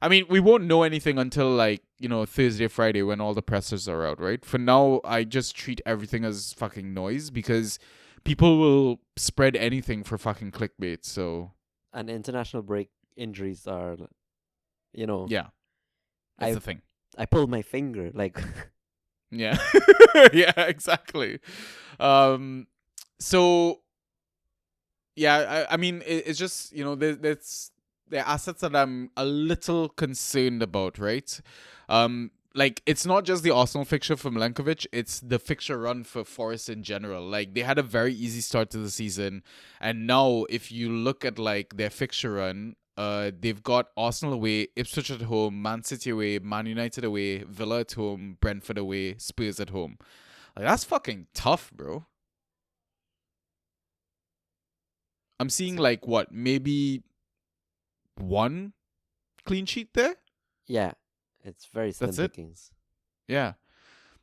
I mean, we won't know anything until like Thursday, Friday when all the pressers are out, right? For now, I just treat everything as fucking noise because people will spread anything for fucking clickbait. So And international break injuries are, yeah, that's the thing. I pulled my finger, like. Yeah, yeah, exactly. So yeah, I mean, it's just there's the assets that I'm a little concerned about, right? Like it's not just the Arsenal fixture for Milenkovic, it's the fixture run for Forest in general. Like they had a very easy start to the season, and now if you look at like their fixture run, they've got Arsenal away, Ipswich at home, Man City away, Man United away, Villa at home, Brentford away, Spurs at home. Like that's fucking tough, bro. I'm seeing like what, maybe one clean sheet there? Yeah, it's very slim That's it? pickings. Yeah.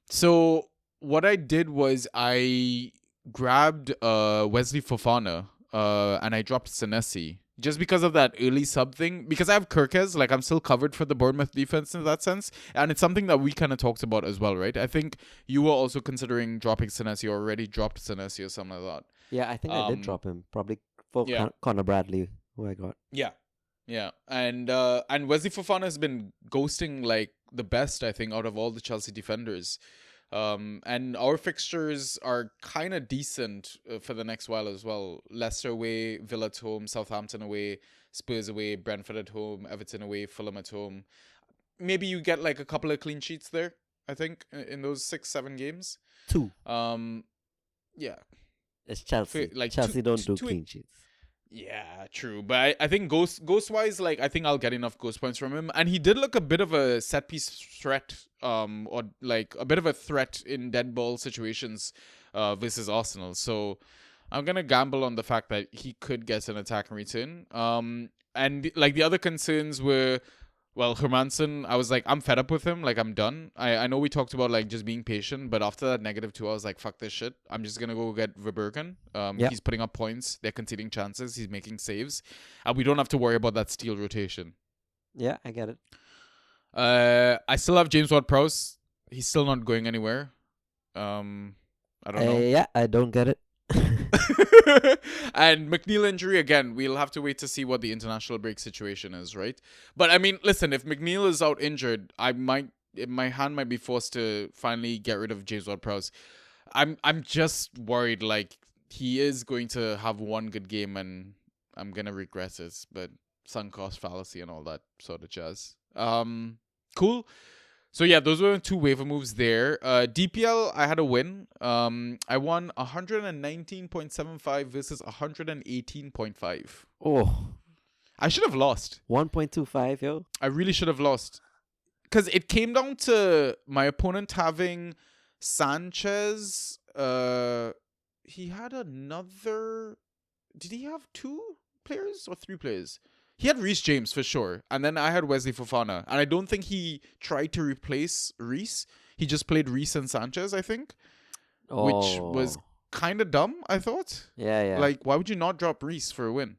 So what I did was I grabbed Wesley Fofana and I dropped Senesi just because of that early sub thing. Because I have Kirkes, like I'm still covered for the Bournemouth defense in that sense. And it's something that we kind of talked about as well, right? I think you were also considering dropping Senesi or already dropped Senesi or something like that. Yeah, I think I did drop him. Probably for Connor Bradley, who I got. Yeah. Yeah. And Wesley Fofana has been ghosting like the best, I think, out of all the Chelsea defenders. And our fixtures are kind of decent for the next while as well. Leicester away, Villa at home, Southampton away, Spurs away, Brentford at home, Everton away, Fulham at home. Maybe you get like a couple of clean sheets there, I think, in those 6-7 games. 2. Yeah. It's Chelsea. Like Chelsea don't do clean sheets. Yeah, true. But I think ghost-wise, like, I think I'll get enough ghost points from him. And he did look a bit of a set-piece threat, or, like, a bit of a threat in dead ball situations versus Arsenal. So I'm going to gamble on the fact that he could get an attack in return. And, like, the other concerns were, well, Hermansen, I was like, I'm fed up with him. Like, I'm done. I know we talked about, like, just being patient. But after that -2, I was like, fuck this shit. I'm just going to go get Verbergen. He's putting up points. They're conceding chances. He's making saves. And we don't have to worry about that steel rotation. Yeah, I get it. I still have James Ward-Prowse. He's still not going anywhere. I don't know. Yeah, I don't get it. And McNeil injury, again, we'll have to wait to see what the international break situation is, right? But I mean, listen, if McNeil is out injured, my hand might be forced to finally get rid of James Ward-Prowse. I'm just worried, like, he is going to have one good game and I'm gonna regret it, but sunk cost fallacy and all that sort of jazz. Cool. So yeah, those were 2 waiver moves there. DPL, I had a win. I won 119.75 versus 118.5. Oh. I should have lost. 1.25, yo. I really should have lost. Because it came down to my opponent having Sanchez. He had another did he have 2 players or 3 players? He had Reece James for sure, and then I had Wesley Fofana, and I don't think he tried to replace Reece. He just played Reece and Sanchez, I think, which was kind of dumb. I thought. Yeah. Like, why would you not drop Reece for a win?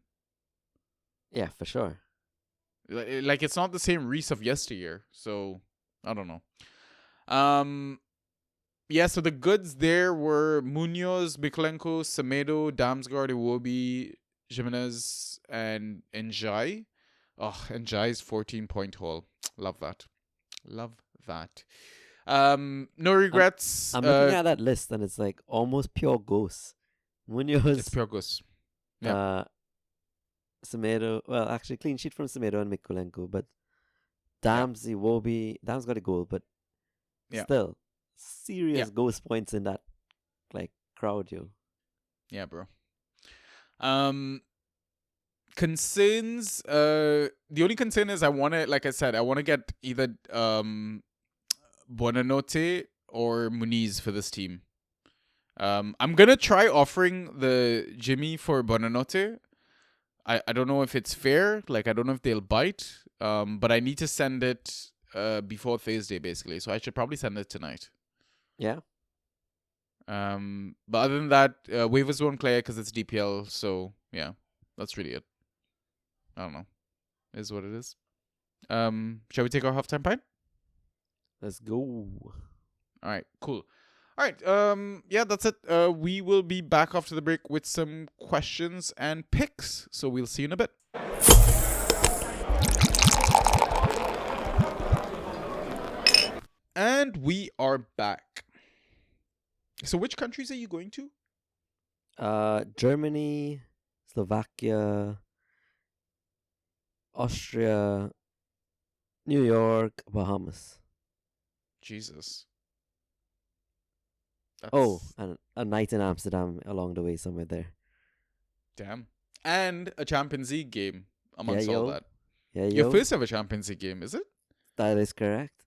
Yeah, for sure. Like, it's not the same Reece of yesteryear, so I don't know. Yeah, so the goods there were Munoz, Mikolenko, Semedo, Damsgaard, Iwobi, Jimenez, and Njai. Oh, Njai's 14-point haul. Love that. No regrets. I'm looking at that list and it's like almost pure ghosts. Munoz. It's pure ghosts. Yeah. Semedo. Well, actually, clean sheet from Semedo and Mikolenko, but Dam's Iwobi. Dam's got a goal, but still serious ghost points in that like crowd, yo. Yeah, bro. Concerns. The only concern is I want to get either Buonanotte or Muniz for this team. I'm gonna try offering the Jimmy for Buonanotte. I don't know if it's fair. Like, I don't know if they'll bite. But I need to send it before Thursday, basically. So I should probably send it tonight. Yeah. But other than that, waivers won't clear because it's DPL. So yeah, that's really it. I don't know. Is what it is. Shall we take our halftime pint? Let's go. All right, cool. All right, yeah, that's it. We will be back after the break with some questions and picks. So we'll see you in a bit. And we are back. So which countries are you going to? Germany, Slovakia, Austria, New York, Bahamas. Jesus. And a night in Amsterdam along the way somewhere there. Damn. And a Champions League game amongst all that. Yeah, Your first ever Champions League game, is it? That is correct.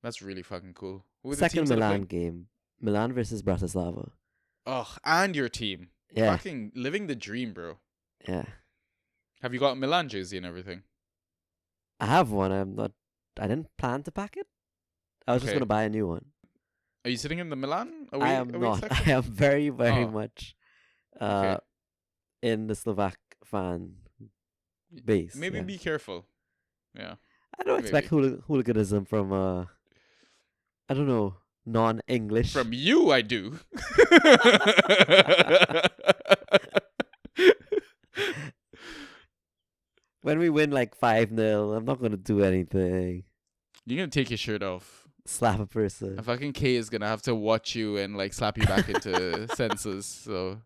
That's really fucking cool. Who are the Second teams that are Milan playing? game. Milan versus Bratislava. Oh, and your team. Yeah. Fucking living the dream, bro. Yeah. Have you got a Milan jersey and everything? I have one. I didn't plan to pack it. I was just Okay. going to buy a new one. Are you sitting in the Milan? I am not. I am very, very much Okay. in the Slovak fan base. Maybe yeah. be careful. Yeah. I don't expect hooliganism from, I don't know, non-English. From you, I do. When we win like 5-0, I'm not going to do anything. You're going to take your shirt off. Slap a person. A fucking K is going to have to watch you and like slap you back into senses. So,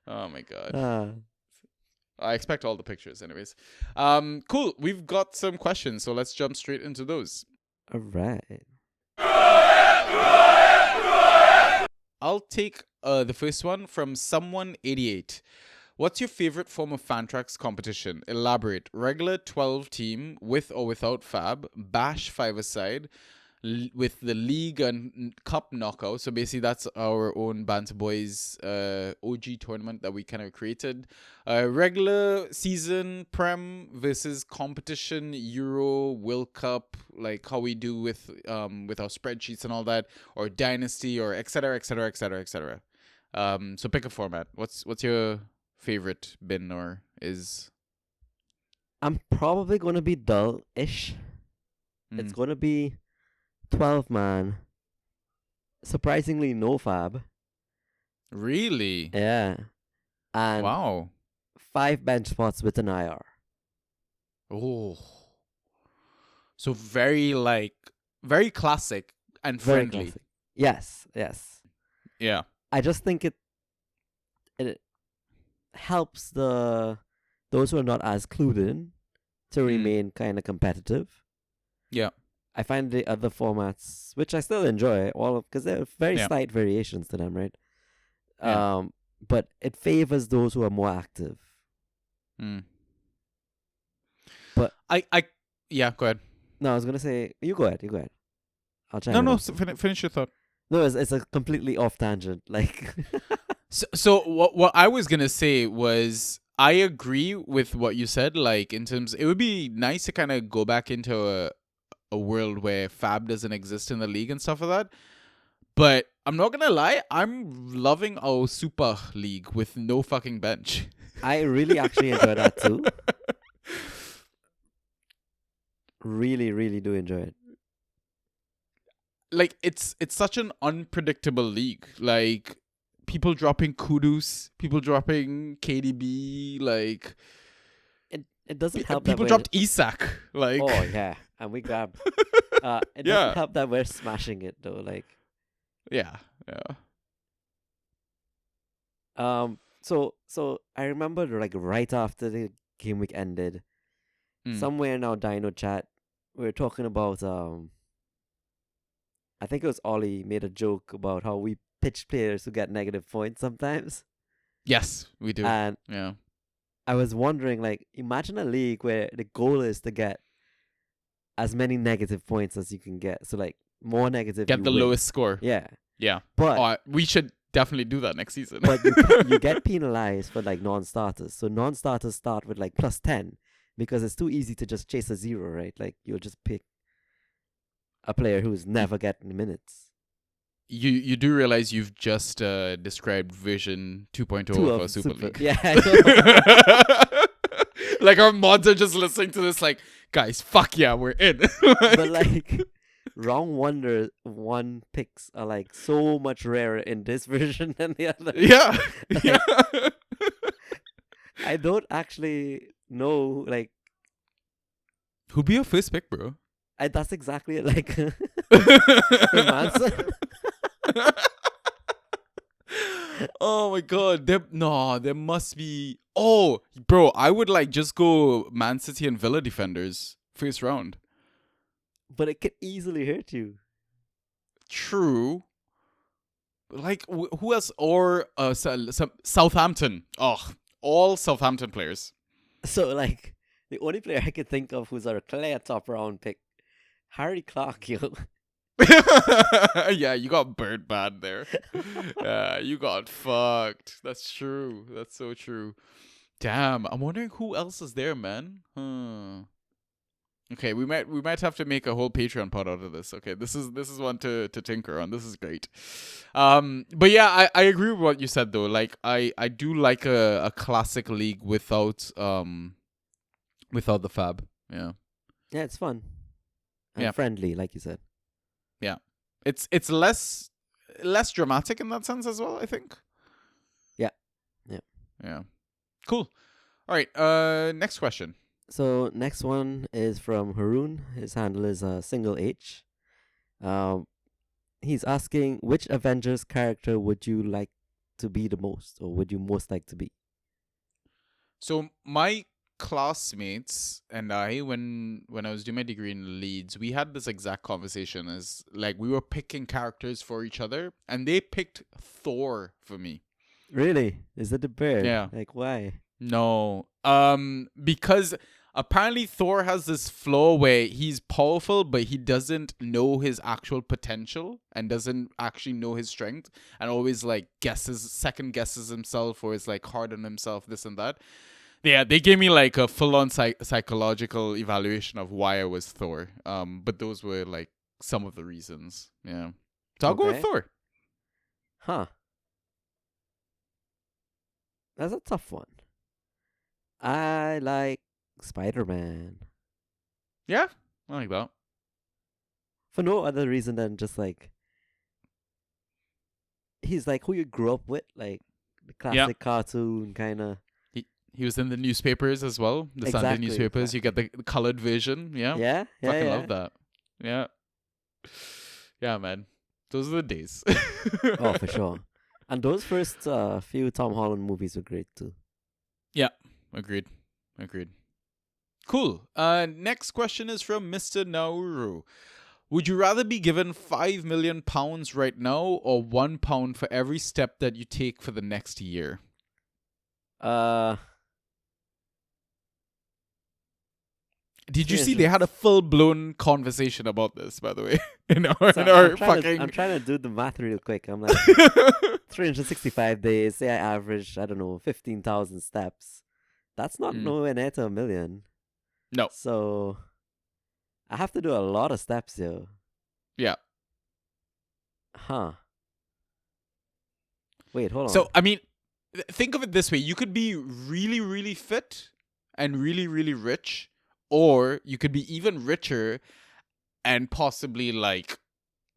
oh my God. I expect all the pictures anyways. Cool. We've got some questions, so let's jump straight into those. All right. I'll take the first one from Someone88. What's your favorite form of Fantrax competition? Elaborate. Regular 12 team with or without Fab. Bash 5-a-side. With the league and cup knockout. So basically that's our own Banter Boys OG tournament that we kind of created. Regular season Prem versus competition Euro World Cup, like how we do with our spreadsheets and all that, or Dynasty, or etc. So pick a format. What's your favorite bin or is? I'm probably going to be dull-ish. It's going to be 12-man. Surprisingly, no Fab. Really? Yeah. And wow. 5 bench spots with an IR. Oh. So very classic and Very friendly. classic. Yes. Yeah. I just think it helps those who are not as clued in to remain kind of competitive. Yeah. I find the other formats, which I still enjoy, because there are very slight variations to them, right? Yeah. But it favors those who are more active. But yeah, go ahead. No, I was gonna say you go ahead. I'll try. No, finish your thought. No, it's a completely off tangent. Like So what I was gonna say was I agree with what you said. Like in terms, it would be nice to kind of go back into a world where Fab doesn't exist in the league and stuff like that. But I'm not gonna lie, I'm loving our Super League with no fucking bench. I really actually enjoy that too. Really, really do enjoy it. Like it's such an unpredictable league. Like people dropping Kudus, people dropping KDB, like It doesn't help that people we're dropped Isak. Like oh yeah, and we grabbed. It Yeah. doesn't help that we're smashing it though. Like yeah. so I remember like right after the game week ended, Mm. somewhere in our Dino chat, we were talking about I think it was Ollie made a joke about how we pitch players who get negative points sometimes. Yes, we do. And Yeah. I was wondering, like, imagine a league where the goal is to get as many negative points as you can get. So like more negative, Get you the win. lowest score. Yeah, Yeah. but We should definitely do that next season. but you get penalized for like non-starters. So non-starters start with like +10 because it's too easy to just chase a 0, right? Like you'll just pick a player who's never getting minutes. You do realize you've just described Vision 2.0 Two of of a Super League. Yeah, I know. Like our mods are just listening to this like, guys, fuck yeah, we're in. But like wrong one picks are like so much rarer in this version than the other. yeah. Yeah. I don't actually know, like Who'd be your first pick, bro? that's exactly it. Like Manson. Oh my god, there must be. Oh, bro, I would like just go Man City and Villa defenders first round. But it could easily hurt you. True. Like who else? Or some Southampton. Oh, all Southampton players. So like the only player I could think of who's a clear top round pick, Harry Clark, yo. Yeah, you got bird bad there. Yeah, you got fucked. That's true. That's so true. Damn, I'm wondering who else is there, man. Okay, we might have to make a whole Patreon pod out of this. Okay, this is one to tinker on. This is great. But yeah, I agree with what you said though. Like I do like a classic league without the fab. Yeah. Yeah, it's fun. And Yeah. friendly, like you said. It's less dramatic in that sense as well, I think. Yeah. Yeah. Cool. All right, next question. So next one is from Haroon. His handle is single H. He's asking, which Avengers character would you like to be the most, or would you most like to be? So my classmates and I, when I was doing my degree in Leeds, we had this exact conversation. As like we were picking characters for each other, and they picked Thor for me. Really? Is it the bear? Yeah. Like why? No, because apparently Thor has this flaw where he's powerful, but he doesn't know his actual potential and doesn't actually know his strength, and always like second guesses himself, or is like hard on himself, this and that. Yeah, they gave me like a full-on psychological evaluation of why I was Thor. But those were like some of the reasons. Yeah, so I'll go with Okay. Thor. Huh. That's a tough one. I like Spider-Man. Yeah, I like that. For no other reason than just like he's like who you grew up with, like the classic cartoon kind of. He was in the newspapers as well. The Sunday Exactly, newspapers. You get the colored version. Yeah. Yeah, Fucking yeah. love that. Yeah. Yeah, man. Those are the days. Oh, for sure. And those first few Tom Holland movies were great too. Yeah. Agreed. Cool. Next question is from Mr. Nauru. Would you rather be given £5 million right now, or £1 for every step that you take for the next year? Did you see they had a full-blown conversation about this, by the way? in our, So in our I'm trying fucking... I'm trying to do the math real quick. I'm like 365 days. Say I average, I don't know, 15,000 steps. That's not nowhere near to 1 million. No. So I have to do a lot of steps here. Yeah. Huh. Wait, hold on. So, I mean, think of it this way. You could be really, really fit and really, really rich, or you could be even richer and possibly, like,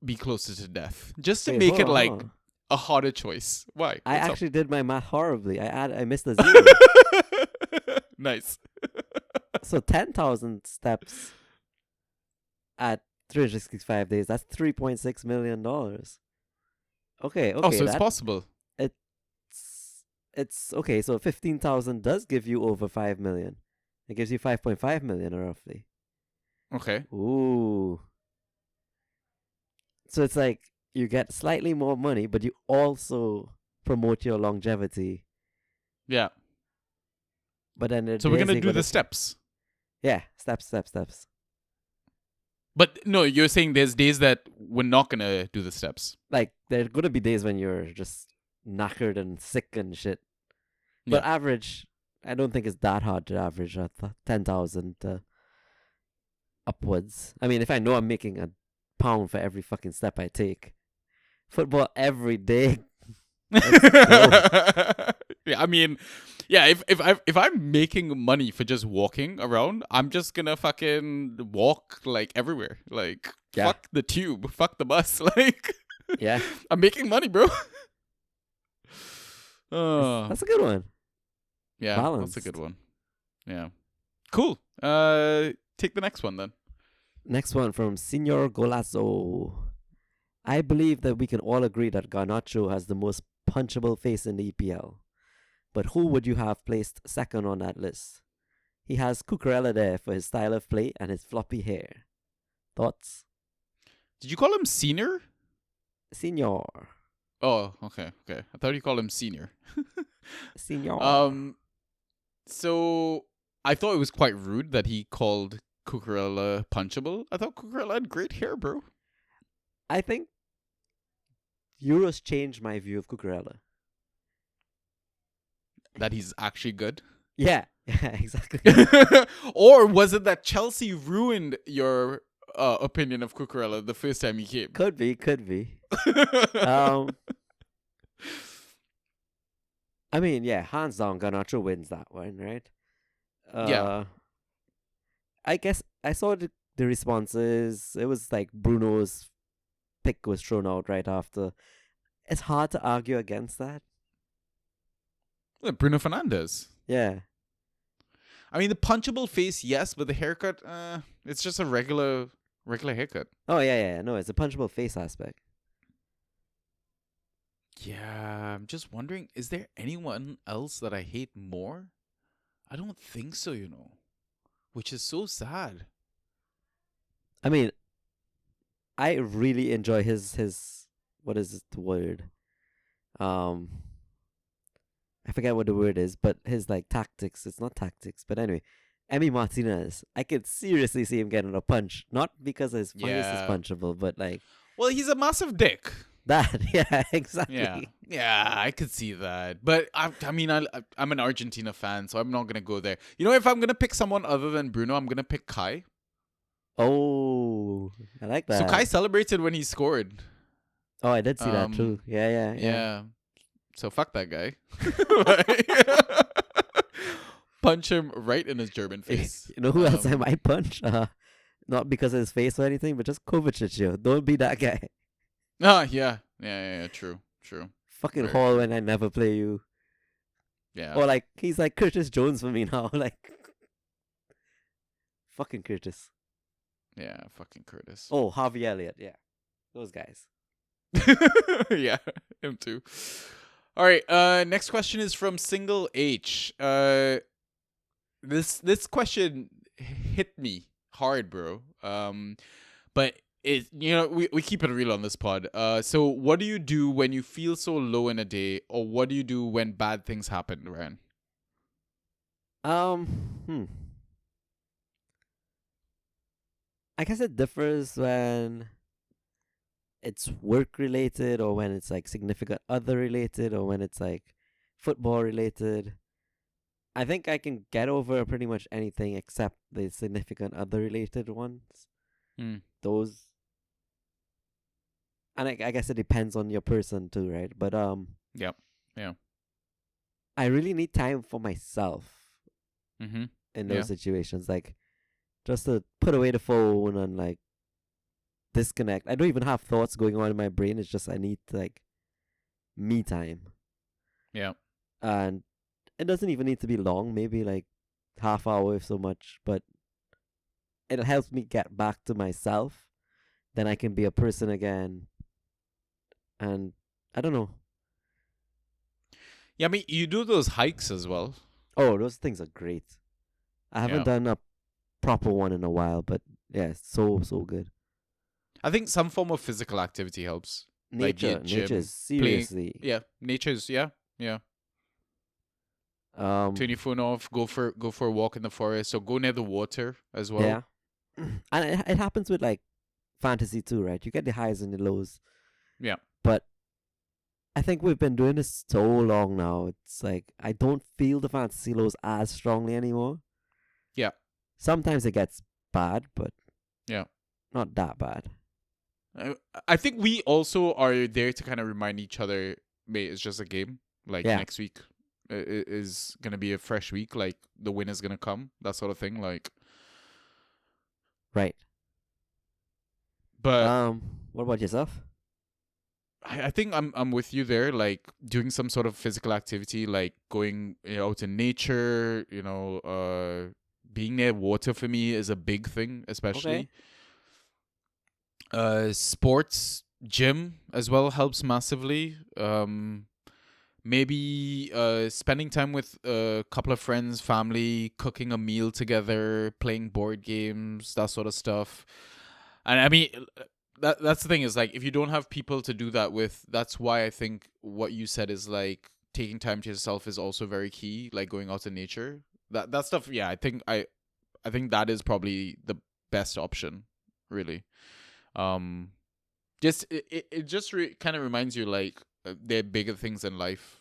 be closer to death. Just to Wait, make hold it, on, like, hold on. a harder choice. Why? I What's actually did my math horribly. I missed a up? zero. Nice. So 10,000 steps at 365 days. That's $3.6 million. Okay. Oh, so it's possible. It's okay. So 15,000 does give you over 5 million. It gives you 5.5 million roughly. Okay. Ooh. So it's like you get slightly more money, but you also promote your longevity. Yeah. But then So we're going to do the steps. Yeah, steps. But no, you're saying there's days that we're not going to do the steps. Like there are gonna be days when you're just knackered and sick and shit. But average, I don't think it's that hard to average at 10,000 upwards. I mean, if I know I'm making £1 for every fucking step I take, football every day. Yeah, I mean, yeah, if I'm making money for just walking around, I'm just gonna fucking walk like everywhere. Like fuck the tube, fuck the bus. Like yeah, I'm making money, bro. That's a good one. Yeah, Balanced. that's a good one. Yeah. Cool. Take the next one then. Next one from Senor Golazo. I believe that we can all agree that Garnacho has the most punchable face in the EPL. But who would you have placed second on that list? He has Cucurella there for his style of play and his floppy hair. Thoughts? Did you call him senior? Senor. Oh, okay. I thought you called him senior. Senor. So I thought it was quite rude that he called Cucurella punchable. I thought Cucurella had great hair, bro. I think Euros changed my view of Cucurella. That he's actually good? Yeah, exactly. Or was it that Chelsea ruined your opinion of Cucurella the first time he came? Could be. I mean, yeah, hands down, Garnacho wins that one, right? Yeah. I guess I saw the responses. It was like Bruno's pick was thrown out right after. It's hard to argue against that. Bruno Fernandes. Yeah. I mean, the punchable face, yes, but the haircut, it's just a regular haircut. Oh, yeah. No, it's a punchable face aspect. Yeah, I'm just wondering, is there anyone else that I hate more? I don't think so, which is so sad. I mean, I really enjoy his what is the word? I forget what the word is, but his like tactics. It's not tactics, but anyway, Emi Martinez. I could seriously see him getting a punch, not because his face is punchable, but like. Well, he's a massive dick. That, yeah, exactly. Yeah, I could see that. But I'm an Argentina fan, so I'm not gonna go there. If I'm gonna pick someone other than Bruno, I'm gonna pick Kai. Oh, I like that. So Kai celebrated when he scored. Oh, I did see that too. Yeah. So fuck that guy. Punch him right in his German face. You know who else I might punch? Not because of his face or anything, but just Kovacic, yo. Don't be that guy. Yeah. True. Fucking Very Hall true. when I never play you. Yeah. Or like, he's like Curtis Jones for me now. Like, fucking Curtis. Yeah, fucking Curtis. Oh, Harvey Elliott. Yeah. Those guys. Yeah, him too. All right. Next question is from Single H. This question hit me hard, bro. But we keep it real on this pod. So what do you do when you feel so low in a day, or what do you do when bad things happen, Ryan? I guess it differs when it's work related or when it's like significant other related or when it's like football related. I think I can get over pretty much anything except the significant other related ones. Mm. Those, and I guess it depends on your person too, right? But Yeah. I really need time for myself Mm-hmm. in Yeah. those situations, like just to put away the phone and like disconnect. I don't even have thoughts going on in my brain. It's just I need like me time, Yeah. and it doesn't even need to be long. Maybe like half hour if so much, but it helps me get back to myself. Then I can be a person again, and I don't know. Yeah, I mean, you do those hikes as well. Oh, those things are great. I haven't Yeah. done a proper one in a while, but yeah, so good. I think some form of physical activity helps. Like be Nature, it nature is gym, playing. seriously. Yeah, nature's. Yeah. Um, Turn your phone off. Go for a walk in the forest, or go near the water as well. yeah, and it happens with like fantasy too, right? You get the highs and the lows. Yeah. But I think we've been doing this so long now. It's like I don't feel the fantasy lows as strongly anymore. Yeah. Sometimes it gets bad, but Yeah. not that bad. I think we also are there to kind of remind each other, mate, it's just a game. Like Yeah. next week is gonna be a fresh week. Like the win is gonna come. That sort of thing. Like, Right. but What about yourself? I think I'm with you there. Like doing some sort of physical activity, like going out in nature. Being near water for me is a big thing, especially. Sports, gym as well helps massively. Maybe spending time with a couple of friends, family, cooking a meal together, playing board games, that sort of stuff. And I mean, that's the thing is like if you don't have people to do that with, that's why I think what you said is like taking time to yourself is also very key. Like going out in nature, that stuff. Yeah, I think that is probably the best option, really. Um, just it just kind of reminds you like there are bigger things in life,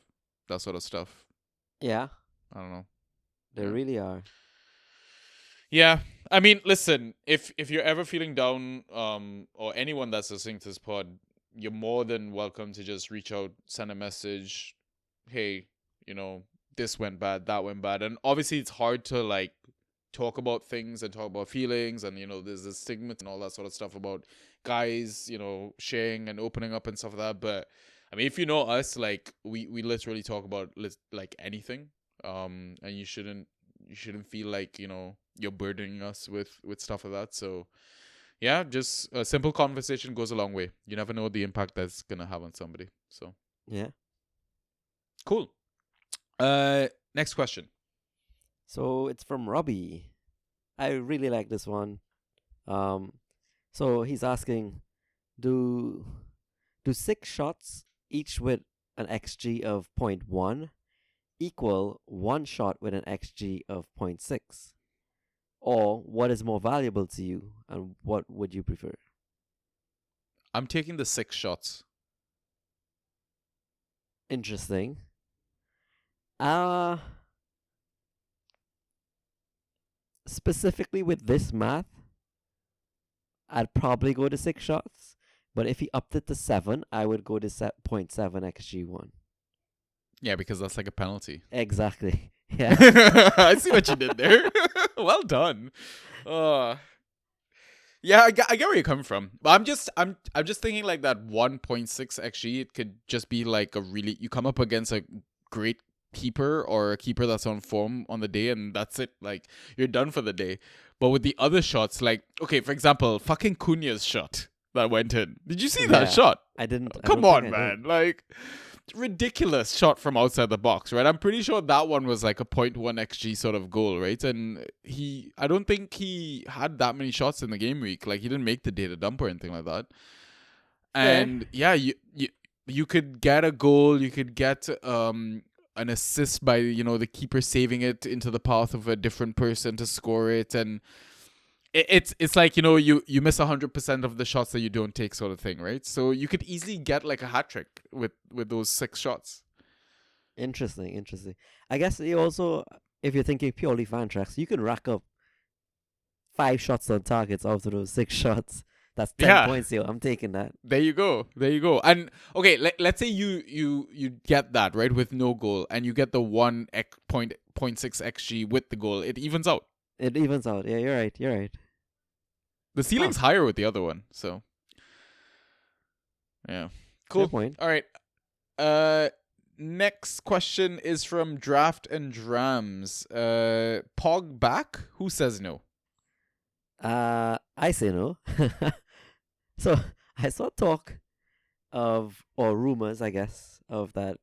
that sort of stuff. Yeah, I don't know. they Yeah. really are. Yeah, I mean, listen, if you're ever feeling down, or anyone that's listening to this pod, you're more than welcome to just reach out, send a message. Hey, this went bad, that went bad, and obviously it's hard to like talk about things and talk about feelings, and there's this stigma and all that sort of stuff about guys, sharing and opening up and stuff like that. But I mean, if you know us, like we literally talk about like anything, and you shouldn't feel like you're burdening us with stuff like that. So yeah, just a simple conversation goes a long way. You never know the impact that's gonna have on somebody. So Yeah. cool. Next question. So it's from Robbie. I really like this one. So he's asking, do 6 shots each with an xG of 0.1 equal one shot with an xG of 0.6? Or what is more valuable to you, and what would you prefer? I'm taking the 6 shots. Interesting. Specifically with this math, I'd probably go to 6 shots. But if he upped it to 7, I would go to 0.7 xG1. Yeah, because that's like a penalty. Exactly. Yeah. I see what you did there. Well done. Yeah, I get where you're coming from. But I'm just thinking like that 1.6 XG, it could just be like you come up against a great keeper or a keeper that's on form on the day, and that's it. Like you're done for the day. But with the other shots, like okay, for example, fucking Cunha's shot that went in. Did you see that Yeah. shot? I didn't. I Come don't on, think I man. did. Like ridiculous shot from outside the box, right? I'm pretty sure that one was like a 0.1 xg sort of goal, right? And I don't think he had that many shots in the game week. Like he didn't make the data dump or anything like that. And yeah, you could get a goal, you could get an assist by the keeper saving it into the path of a different person to score it, and it's like, you know, you miss 100% of the shots that you don't take, sort of thing, right? So you could easily get like a hat trick with those 6 shots. Interesting. I guess you also, if you're thinking purely fan tracks, you can rack up 5 shots on targets out of those 6 shots. That's 10 Yeah. points here. I'm taking that. There you go. And okay, let's say you get that, right, with no goal, and you get the 1.6 xg with the goal. It evens out. It evens out. Yeah, you're right. The ceiling's higher with the other one, so yeah. Cool. Fair point. All right. Next question is from Draft and Drams. Pog back? Who says no? I say no. So I saw talk of, or rumors, I guess, of that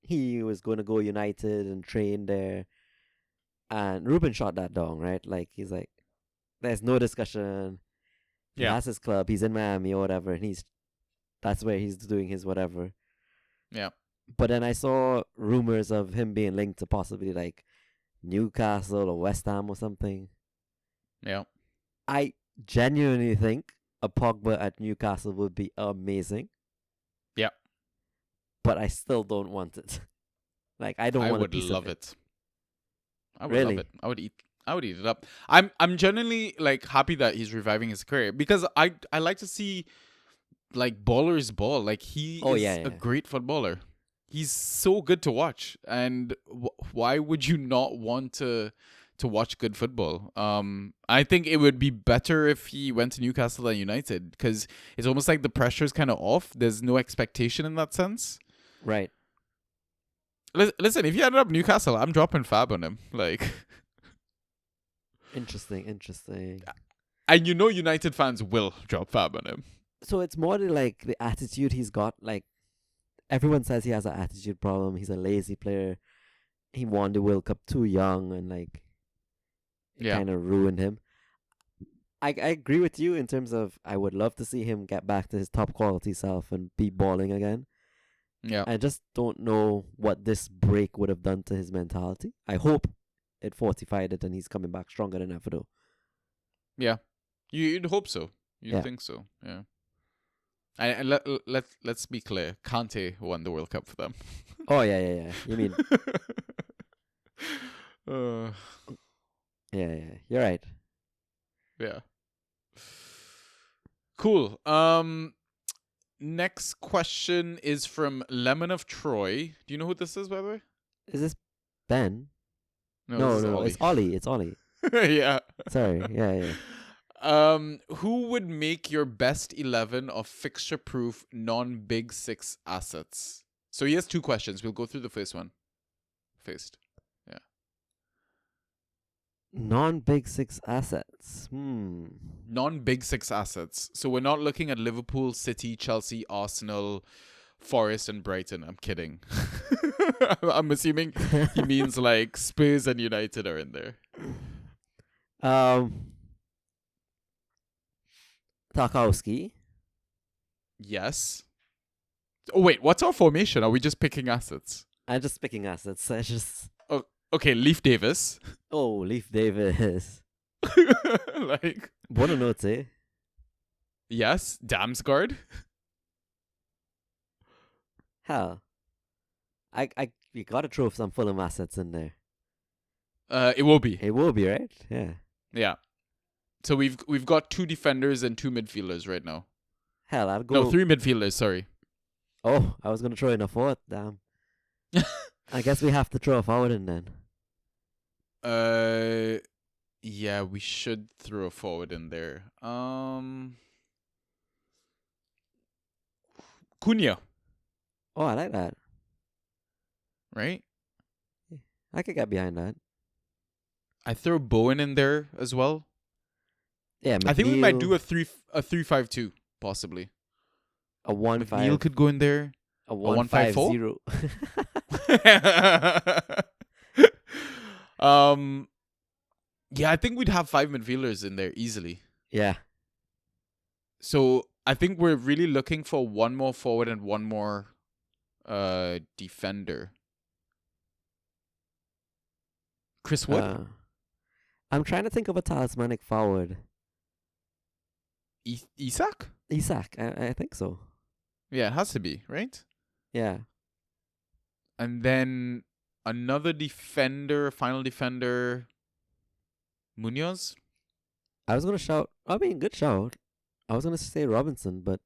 he was going to go United and train there. And Ruben shot that down, right? Like, he's like, there's no discussion. He has his club. He's in Miami or whatever, and that's where he's doing his whatever. Yeah. But then I saw rumors of him being linked to possibly like Newcastle or West Ham or something. Yeah. I genuinely think a Pogba at Newcastle would be amazing. Yeah. But I still don't want it. Like, I don't want a piece love of it. I would Really? love it. I would eat it up. I'm genuinely like happy that he's reviving his career, because I like to see like ballers ball. Like, he is a great footballer. He's so good to watch, and why would you not want to watch good football? I think it would be better if he went to Newcastle than United, because it's almost like the pressure is kind of off. There's no expectation in that sense. Right. Listen, if he ended up Newcastle, I'm dropping Fab on him. Like, Interesting. and you know United fans will drop Fab on him. So it's more like the attitude he's got. Like, everyone says he has an attitude problem. He's a lazy player. He won the World Cup too young, and like, it kind of ruined him. I agree with you in terms of I would love to see him get back to his top quality self and be balling again. Yeah. I just don't know what this break would have done to his mentality. I hope it fortified it and he's coming back stronger than ever, though. Yeah. You'd hope so. You'd think so. Yeah. And let's be clear. Kante won the World Cup for them. Oh, yeah. You mean... Yeah. You're right. Yeah. Cool. Next question is from Lemon of Troy. Do you know who this is, by the way? Is this Ben? No, it's Ollie. It's Ollie. Yeah. Sorry. Yeah. Who would make your best 11 of fixture-proof non-Big Six assets? So he has 2 questions. We'll go through the first one first. Yeah. Non-Big Six assets. Non-Big Six assets. So we're not looking at Liverpool, City, Chelsea, Arsenal, Forest, and Brighton. I'm kidding. I'm assuming he means like Spurs and United are in there. Tarkowski. Yes. Oh, wait. What's our formation? Are we just picking assets? I'm just picking assets. Oh, okay. Leaf Davis. Oh, Leaf Davis. Like. Buonanotte. Yes. Damsgaard. Hell. You gotta throw some Fulham assets in there. It will be. It will be, right? Yeah. Yeah. So we've got 2 defenders and 2 midfielders right now. Hell, I'd go... No, 3 midfielders, sorry. Oh, I was gonna throw in a 4th, damn. I guess we have to throw a forward in then. Yeah, we should throw a forward in there. Cunha. Oh, I like that. Right? I could get behind that. I throw Bowen in there as well. Yeah, I think we might do a 3-5-2 possibly. A 1-5. McNeil could go in there. A 1-5-0. Yeah, I think we'd have 5 midfielders in there easily. Yeah. So I think we're really looking for 1 more forward and 1 more defender. Chris Wood. I'm trying to think of a talismanic forward. Isak? Isak, I think so. Yeah, it has to be, right? Yeah. And then another defender, final defender, Munoz. I was gonna shout. I mean, good shout. I was gonna say Robinson, but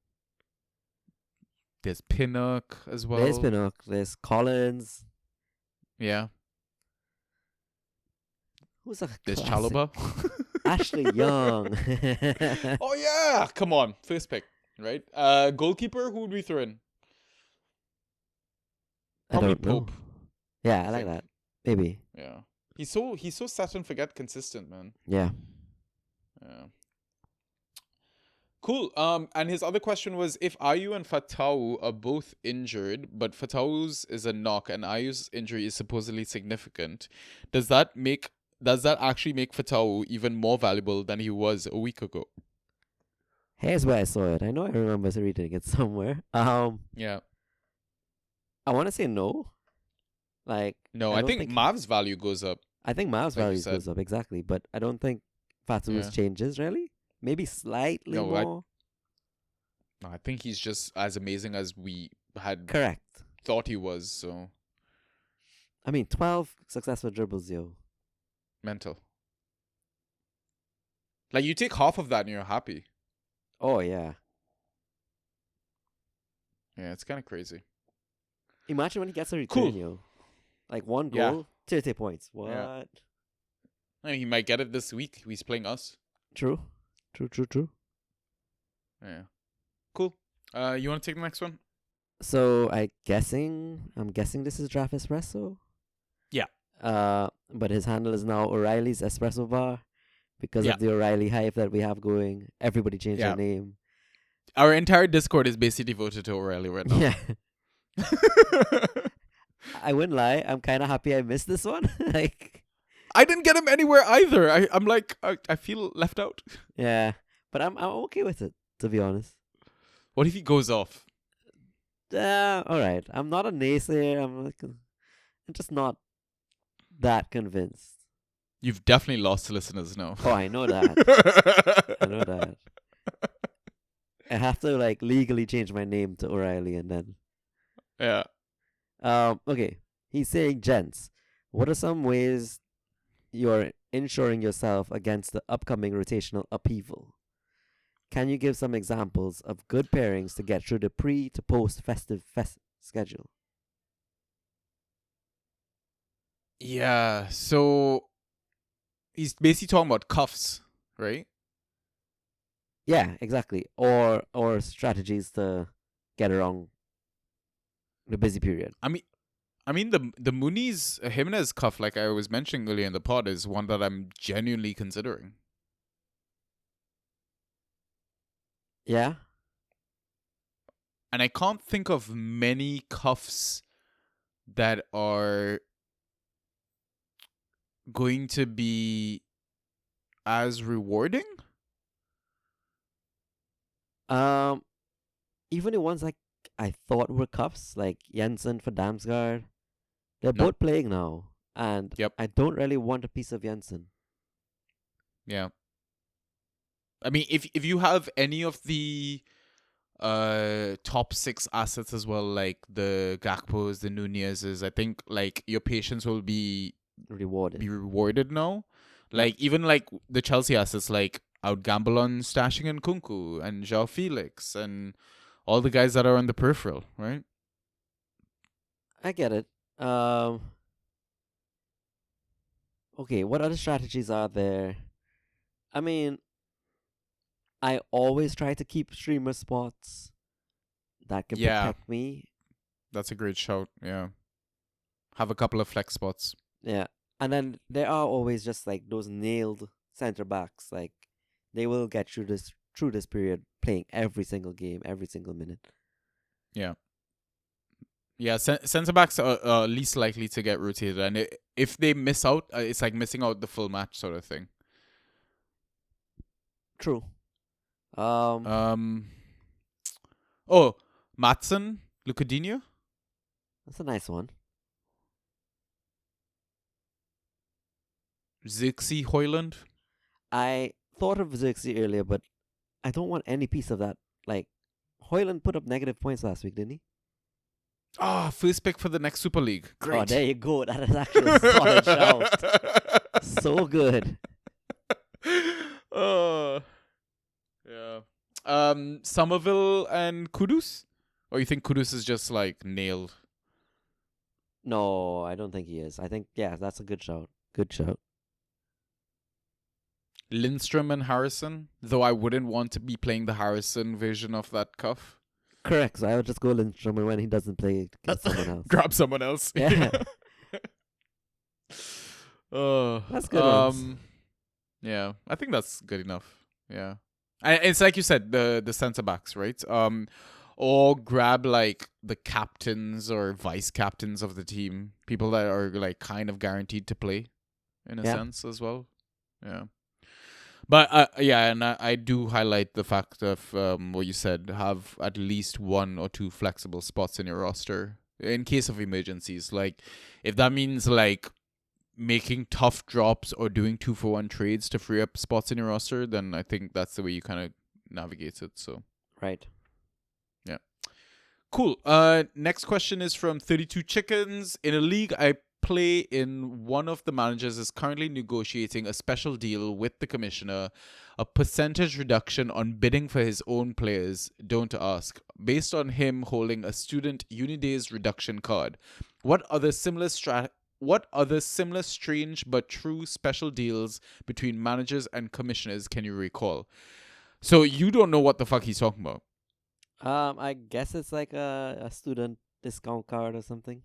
There's Pinnock as well. there's Pinnock, there's Collins. Yeah. Who's a There's classic? Chalobah. Ashley Young. Oh yeah, come on, first pick, right? Goalkeeper, who would we throw in? I Probably don't know. Pope. Yeah, I I like think. that. Maybe. Yeah, he's so set and forget consistent, man. Yeah. Yeah. Cool. And his other question was if Ayu and Fatau are both injured, but Fatau's is a knock and Ayu's injury is supposedly significant, does that actually make Fatau even more valuable than he was a week ago? Here's where I saw it. I know I remember reading it somewhere. Yeah. I want to say no. Like, No, I I don't think think Mav's value goes up. I think Miles' like you value said. goes up exactly, but I don't think Fatu's Yeah. changes really. Maybe slightly No, more. I think he's just as amazing as we had Correct. thought he was. So I mean, 12 successful dribbles, yo. mental. Like you take half of that and you're happy. Oh yeah. Yeah, it's kind of crazy. Imagine when he gets a Cool. return, yo. Like one Yeah. goal, 30 points. What? Yeah. I mean, he might get it this week. He's playing us. True. True. Yeah. Cool. You want to take the next one? So I'm guessing this is Draft Espresso. Yeah. But his handle is now O'Reilly's Espresso Bar because Yeah. of the O'Reilly hype that we have going. Everybody changed Yeah. their name. Our entire Discord is basically devoted to O'Reilly right now. Yeah. I wouldn't lie. I'm kind of happy I missed this one. Like, I didn't get him anywhere either. I'm like, I feel left out. yeah, but I'm okay with it, to be honest. What if he goes off? All right. I'm not a naysayer. I'm just not that convinced. You've definitely lost listeners now. Oh, I know that. I know that. I have to like legally change my name to O'Reilly and then. Yeah. Okay. He's saying, gents, what are some ways you're insuring yourself against the upcoming rotational upheaval? Can you give some examples of good pairings to get through the pre to post festive schedule? Yeah. So he's basically talking about cuffs, right? Yeah, exactly. Or strategies to get around the busy period. I mean the Muniz Jimenez cuff, like I was mentioning earlier in the pod, is one that I'm genuinely considering. Yeah. And I can't think of many cuffs that are going to be as rewarding. Even the ones like I thought were cuffs, like Jensen for Damsgaard, they're Nope. both playing now, and Yep. I don't really want a piece of Jensen. Yeah. I mean, if you have any of the top 6 assets as well, like the Gakpos, the Nunez's, I think like your patience will be rewarded now. Like even like the Chelsea assets, like outgamble on Stashing and Kunku and João Felix and all the guys that are on the peripheral, right? I get it. Okay, what other strategies are there? I mean, I always try to keep streamer spots that can Yeah. protect me. That's a great shout. Yeah. Have a couple of flex spots. Yeah. And then there are always just like those nailed center backs. Like they will get through this period playing every single game, every single minute. Yeah. Yeah, centre backs are least likely to get rotated, and if they miss out, it's like missing out the full match sort of thing. True. Oh, Matson, Lucadinho. That's a nice one. Zixi Hoyland. I thought of Xerxes earlier, but I don't want any piece of that. Like, Hoyland put up negative points last week, didn't he? Ah, first pick for the next Super League. Great. Oh, there you go. That is actually a solid shout. So good. Yeah. Somerville and Kudus? Or you think Kudus is just like nailed? No, I don't think he is. I think, yeah, that's a good shout. Good shout. Lindstrom and Harrison? Though I wouldn't want to be playing the Harrison version of that cuff. Correct. So I would just go Lindstrom, and when he doesn't play, get someone else. Grab someone else. Yeah. That's good ones. Yeah, I think that's good enough. Yeah. And it's like you said, the centre backs, right? Or grab like the captains or vice captains of the team, people that are like kind of guaranteed to play, in a sense as well. Yeah. But yeah, and I do highlight the fact of what you said, have at least one or two flexible spots in your roster in case of emergencies. Like if that means like making tough drops or doing 2-for-1 trades to free up spots in your roster, then I think that's the way you kind of navigate it. So Right. yeah. Cool. Next question is from 32 Chickens. In a league I play in, one of the managers is currently negotiating a special deal with the commissioner, a percentage reduction on bidding for his own players, don't ask, based on him holding a student Unidays reduction card. What other similar strange but true special deals between managers and commissioners can you recall? So you don't know what the fuck he's talking about. I guess it's like a student discount card or something.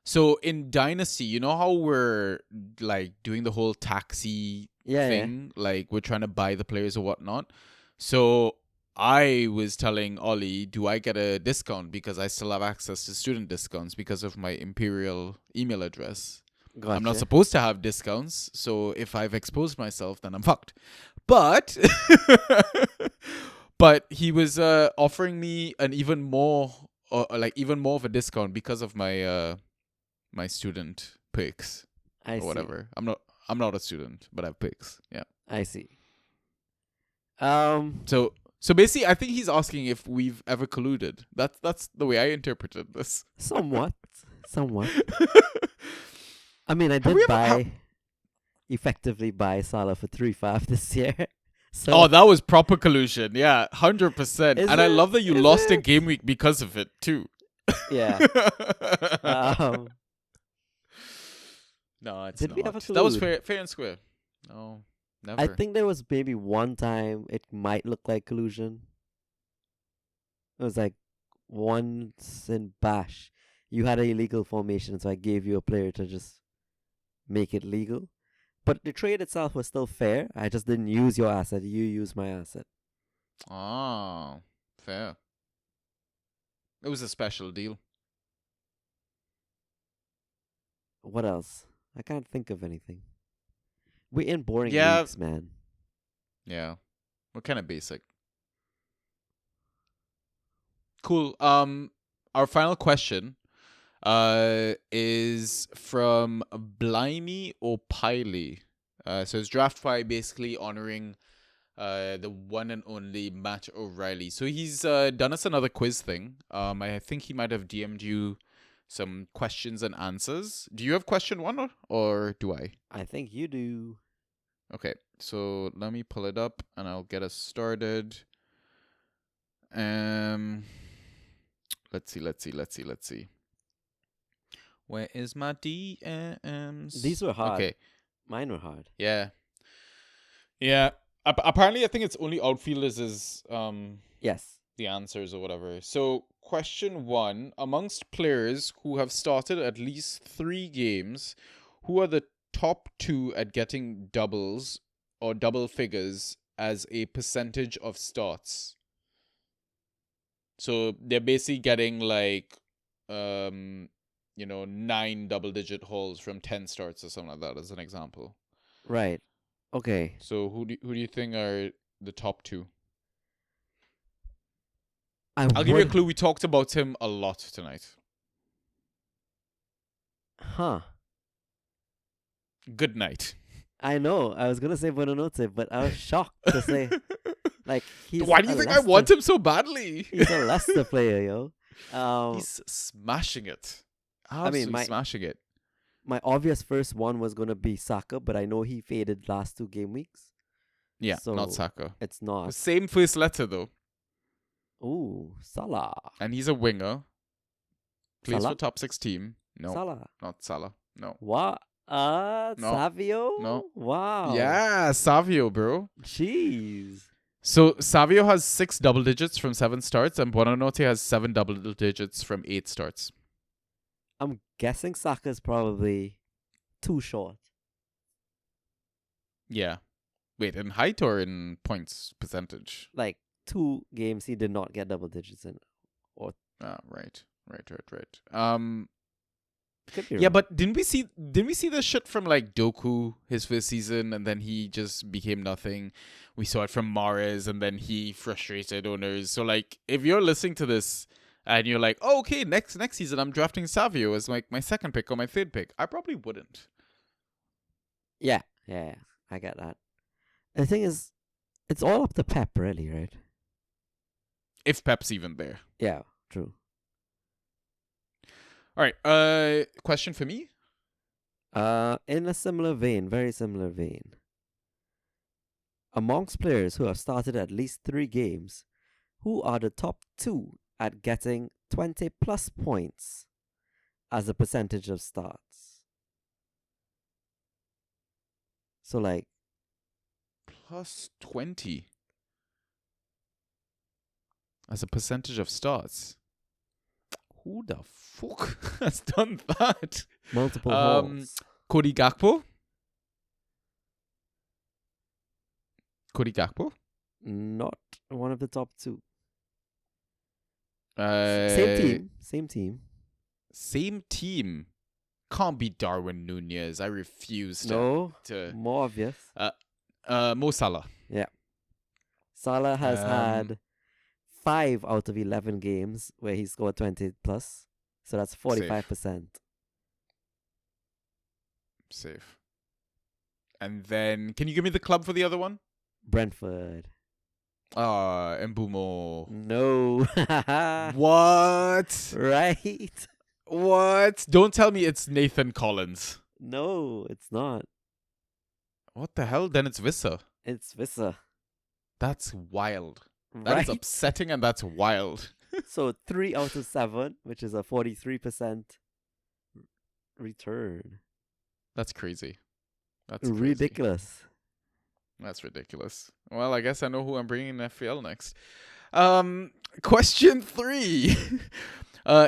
So in Dynasty, you know how we're like doing the whole taxi thing? Like we're trying to buy the players or whatnot. So I was telling Ollie, do I get a discount because I still have access to student discounts because of my Imperial email address? Gotcha. I'm not supposed to have discounts, so if I've exposed myself, then I'm fucked. But but he was offering me an even more of a discount because of my my student picks I or see. whatever. I'm not a student, but I have picks. Yeah. I see. So basically, I think he's asking if we've ever colluded. That's the way I interpreted this. Somewhat. I mean, I Have we did ever effectively buy Salah for 3-5 this year. So Oh, that was proper collusion. Yeah, 100%. Is And I it? love that you Is lost a it? game week because of it too. yeah. No, it's Did not. we ever That was collude? fair and square. No, never. I think there was maybe one time it might look like collusion. It was like once in Bash, you had an illegal formation, so I gave you a player to just make it legal. But the trade itself was still fair. I just didn't use your asset. You used my asset. Oh, fair. It was a special deal. What else? I can't think of anything. We're in boring Yeah. leagues, man. Yeah. We're kind of basic. Cool. Our final question is from Blimey O'Piley. So it's Draft 5 basically honoring the one and only Matt O'Reilly. So he's done us another quiz thing. I think he might have DM'd you some questions and answers. Do you have question one or do I? I think you do. Okay, so let me pull it up and I'll get us started. Let's see. Where is my DMs? These were hard. Okay. Mine were hard. Yeah. Apparently, I think it's only outfielders is Yes. the answers or whatever. So, question 1: amongst players who have started at least 3 games, who are the top 2 at getting doubles or double figures as a percentage of starts? So they're basically getting like 9 double-digit hauls from 10 starts or something like that, as an example. Right. Okay. So who do you think are the top 2? I'll give you a clue. We talked about him a lot tonight. Huh. Good night. I know. I was gonna say Buonanotte, but I was shocked to say like he's. Why do you a think I want him so badly? He's a Leicester player, yo. He's smashing it. I mean, Absolutely smashing it. my obvious first one was gonna be Saka, but I know he faded last 2 game weeks. Yeah, So not Saka. It's not. Same first letter though. Ooh, Salah. And he's a winger. Plays Salah? for top 6 team. No, Salah. not Salah. No. What? No. Savio? No. Wow. Yeah, Savio, bro. Jeez. So Savio has 6 double digits from 7 starts, and Buonanotte has 7 double digits from 8 starts. I'm guessing Saka's probably too short. Yeah. Wait, in height or in points percentage? Like 2 games he did not get double digits in. Ah, right. Could be Yeah, wrong. but didn't we see the shit from like Doku his first season, and then he just became nothing? We saw it from Mahrez, and then he frustrated owners. So like, if you're listening to this and you're like, oh, okay, next season I'm drafting Savio as like my second pick or my third pick, I probably wouldn't. Yeah, I get that. The thing is, it's all up to Pep, really, right? If Pep's even there. Yeah, true. All right. Question for me. In a similar vein, very similar vein. Amongst players who have started at least 3 games, who are the top 2 at getting 20 plus points as a percentage of starts? So like Plus 20 as a percentage of starts. Who the fuck has done that? multiple hauls. Cody Gakpo? Not one of the top 2. Same team. Same team. Can't be Darwin Nunez. I refuse No, to. more obvious. Mo Salah. Salah has Um, had 5 out of 11 games where he scored 20 plus. So that's 45%. Safe. And then, can you give me the club for the other one? Brentford. Mbumo. No. What? Right? What? Don't tell me it's Nathan Collins. No, it's not. What the hell? Then it's Vissa. It's Vissa. That's wild. That Right? is upsetting, and that's wild. So 3 out of 7, which is a 43% return. That's crazy. That's crazy. Ridiculous. That's ridiculous. Well, I guess I know who I'm bringing in FPL next. Question 3.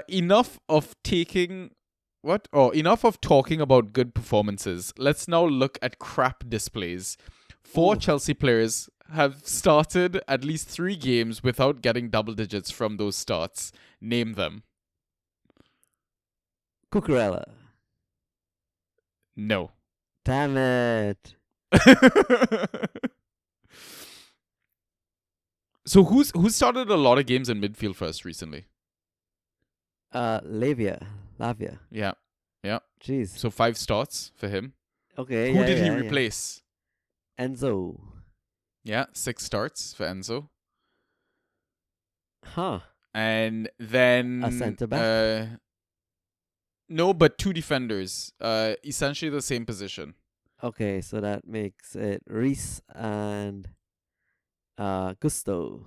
Enough of talking about good performances. Let's now look at crap displays. 4 Ooh. Chelsea players have started at least 3 games without getting double digits from those starts. Name them. Cucurella. No. Damn it. So who's started a lot of games in midfield for us recently? Lavia. Yeah. Jeez. So 5 starts for him. Okay. Who yeah, did he yeah, yeah. replace? Enzo. Yeah, 6 starts for Enzo. Huh. And then A centre-back? No, but 2 defenders. Essentially the same position. Okay, so that makes it Reese and Gusto.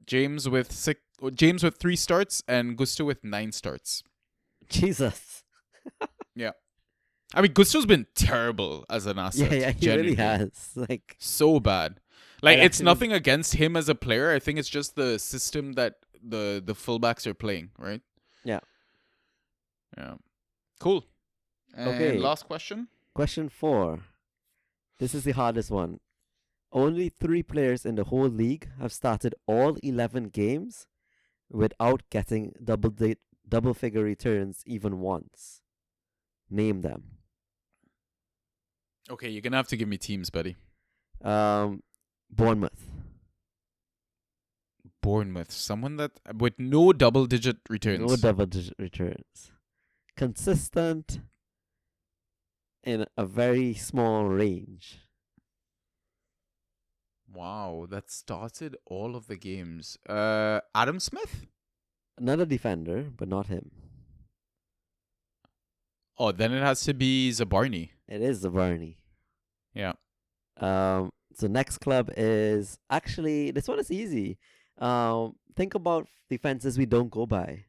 James with 3 starts and Gusto with 9 starts. Jesus. I mean, Gusto's been terrible as an asset. Yeah, he really genuinely. has. Like, So bad. Like, I it's actually- nothing against him as a player. I think it's just the system that the fullbacks are playing, right? Yeah. Cool. And Okay. last question. question 4. This is the hardest one. Only 3 players in the whole league have started all 11 games without getting double figure returns even once. Name them. Okay, you're gonna have to give me teams, buddy. Bournemouth. Bournemouth, someone that with no double-digit returns. No double digit returns. Consistent in a very small range. Wow, that started all of the games. Adam Smith? Another defender, but not him. Oh, then it has to be Zabarny. It is Zavarny. Yeah. So next club is actually this one is easy. Think about defenses we don't go by.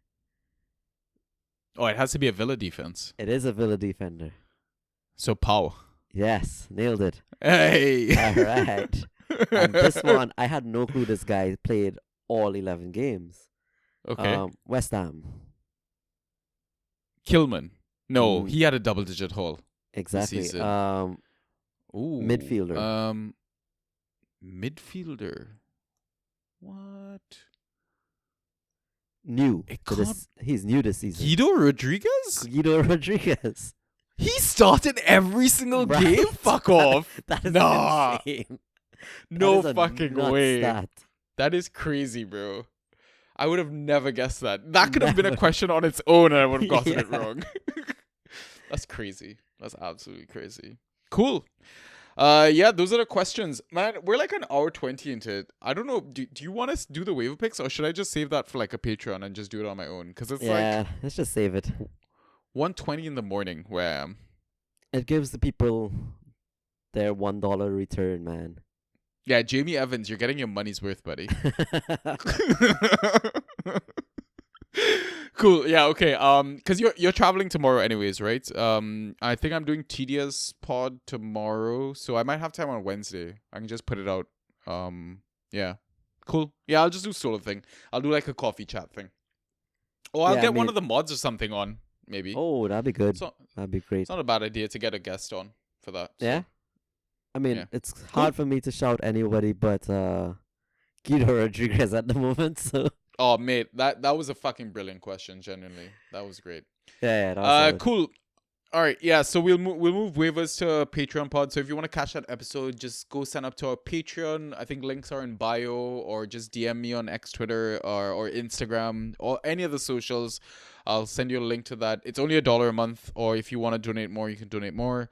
Oh, it has to be a Villa defense. It is a Villa defender. So Pau. Yes, nailed it. Hey. All right. And this one, I had no clue this guy played all 11 games. Okay. West Ham. Kilman. No, Mm. he had a double-digit haul. Exactly. season. Ooh. Midfielder. Midfielder. What? New. It To this, he's new this season. Guido Rodriguez? Guido Rodriguez. He started every single Right. game? Fuck off. That is Nah. insane. No That is a fucking nuts way. stat. That is crazy, bro. I would have never guessed that. That could have been a Never. question on its own and I would have gotten it Yeah. wrong. That's crazy. That's absolutely crazy. Cool. Yeah, those are the questions. Man, we're like an hour 20 into it. I don't know. Do you want us to do the waiver picks or should I just save that for like a Patreon and just do it on my own? Because it's Yeah, like let's just save it. 1:20 in the morning where I am. It gives the people their $1 return, man. Yeah, Jamie Evans, you're getting your money's worth, buddy. Cool. Yeah. Okay. Because you're traveling tomorrow, anyways, right? I think I'm doing TDS pod tomorrow, so I might have time on Wednesday. I can just put it out. Yeah. Cool. Yeah, I'll just do solo thing. I'll do like a coffee chat thing. Or I'll Yeah, I get one mean- of the mods or something on, maybe. Oh, that'd be good. So That'd be great. it's not a bad idea to get a guest on for that. so. Yeah? I mean, Yeah. it's hard for me to shout anybody but Guido Rodriguez at the moment, so Oh, mate, that was a fucking brilliant question. Genuinely, that was great. yeah, that was solid. Cool. All right, yeah. So we'll move waivers to Patreon pod. So if you want to catch that episode, just go sign up to our Patreon. I think links are in bio, or just DM me on X, Twitter, or Instagram, or any of the socials. I'll send you a link to that. It's only $1 a month, or if you want to donate more, you can donate more.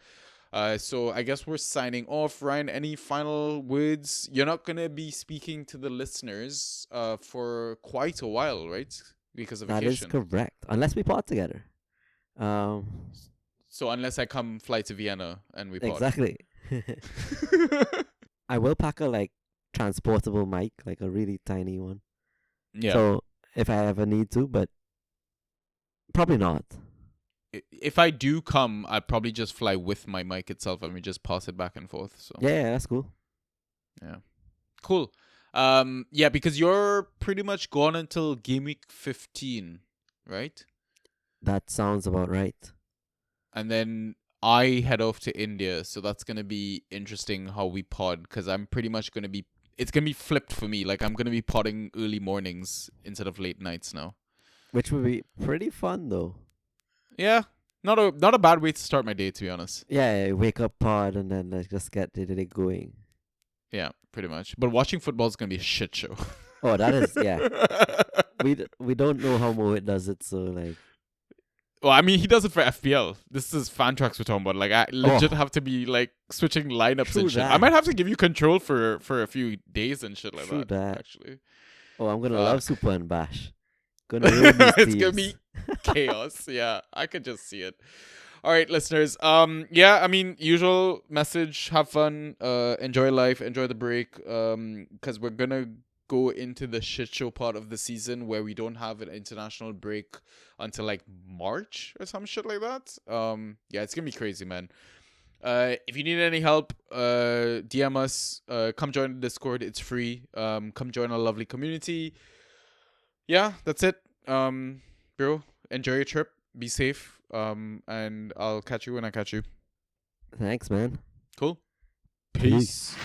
So I guess we're signing off. Ryan, any final words? You're not gonna be speaking to the listeners for quite a while, right? Because of That is vacation. correct. Unless we pod together. So unless I fly to Vienna and we pod. Exactly. I will pack a like transportable mic, like a really tiny one. Yeah. So if I ever need to, but probably not. If I do come, I'd probably just fly with my mic itself and we just pass it back and forth. So Yeah, that's cool. yeah. Cool. Yeah, because you're pretty much gone until game week 15, right? That sounds about right. And then I head off to India, so that's gonna be interesting how we pod, because I'm pretty much gonna be. It's gonna be flipped for me. Like I'm gonna be podding early mornings instead of late nights now. Which would be pretty fun though. Yeah, not a bad way to start my day, to be honest. Yeah, wake up pod and then like just get the day going. Yeah, pretty much. But watching football is gonna be a shit show. Oh, that is yeah. We don't know how Mohit does it, so like. Well, I mean, he does it for FPL. This is fan tracks we're talking about. Like, I legit have to be like switching lineups True and shit. I that. might have to give you control for a few days and shit like True that. that. Actually, Oh, I'm gonna Fuck. love Super and Bash. Gonna ruin these it's gonna teams. be chaos. Yeah, I could just see it. All right, listeners. Yeah, I mean, usual message: have fun, enjoy life, enjoy the break. Because we're gonna go into the shit show part of the season where we don't have an international break until like March or some shit like that. Yeah, it's gonna be crazy, man. If you need any help, DM us. Come join the Discord. It's free. Come join our lovely community. Yeah, that's it. Bro, enjoy your trip. Be safe. And I'll catch you when I catch you. Thanks, man. Cool. Peace. Peace.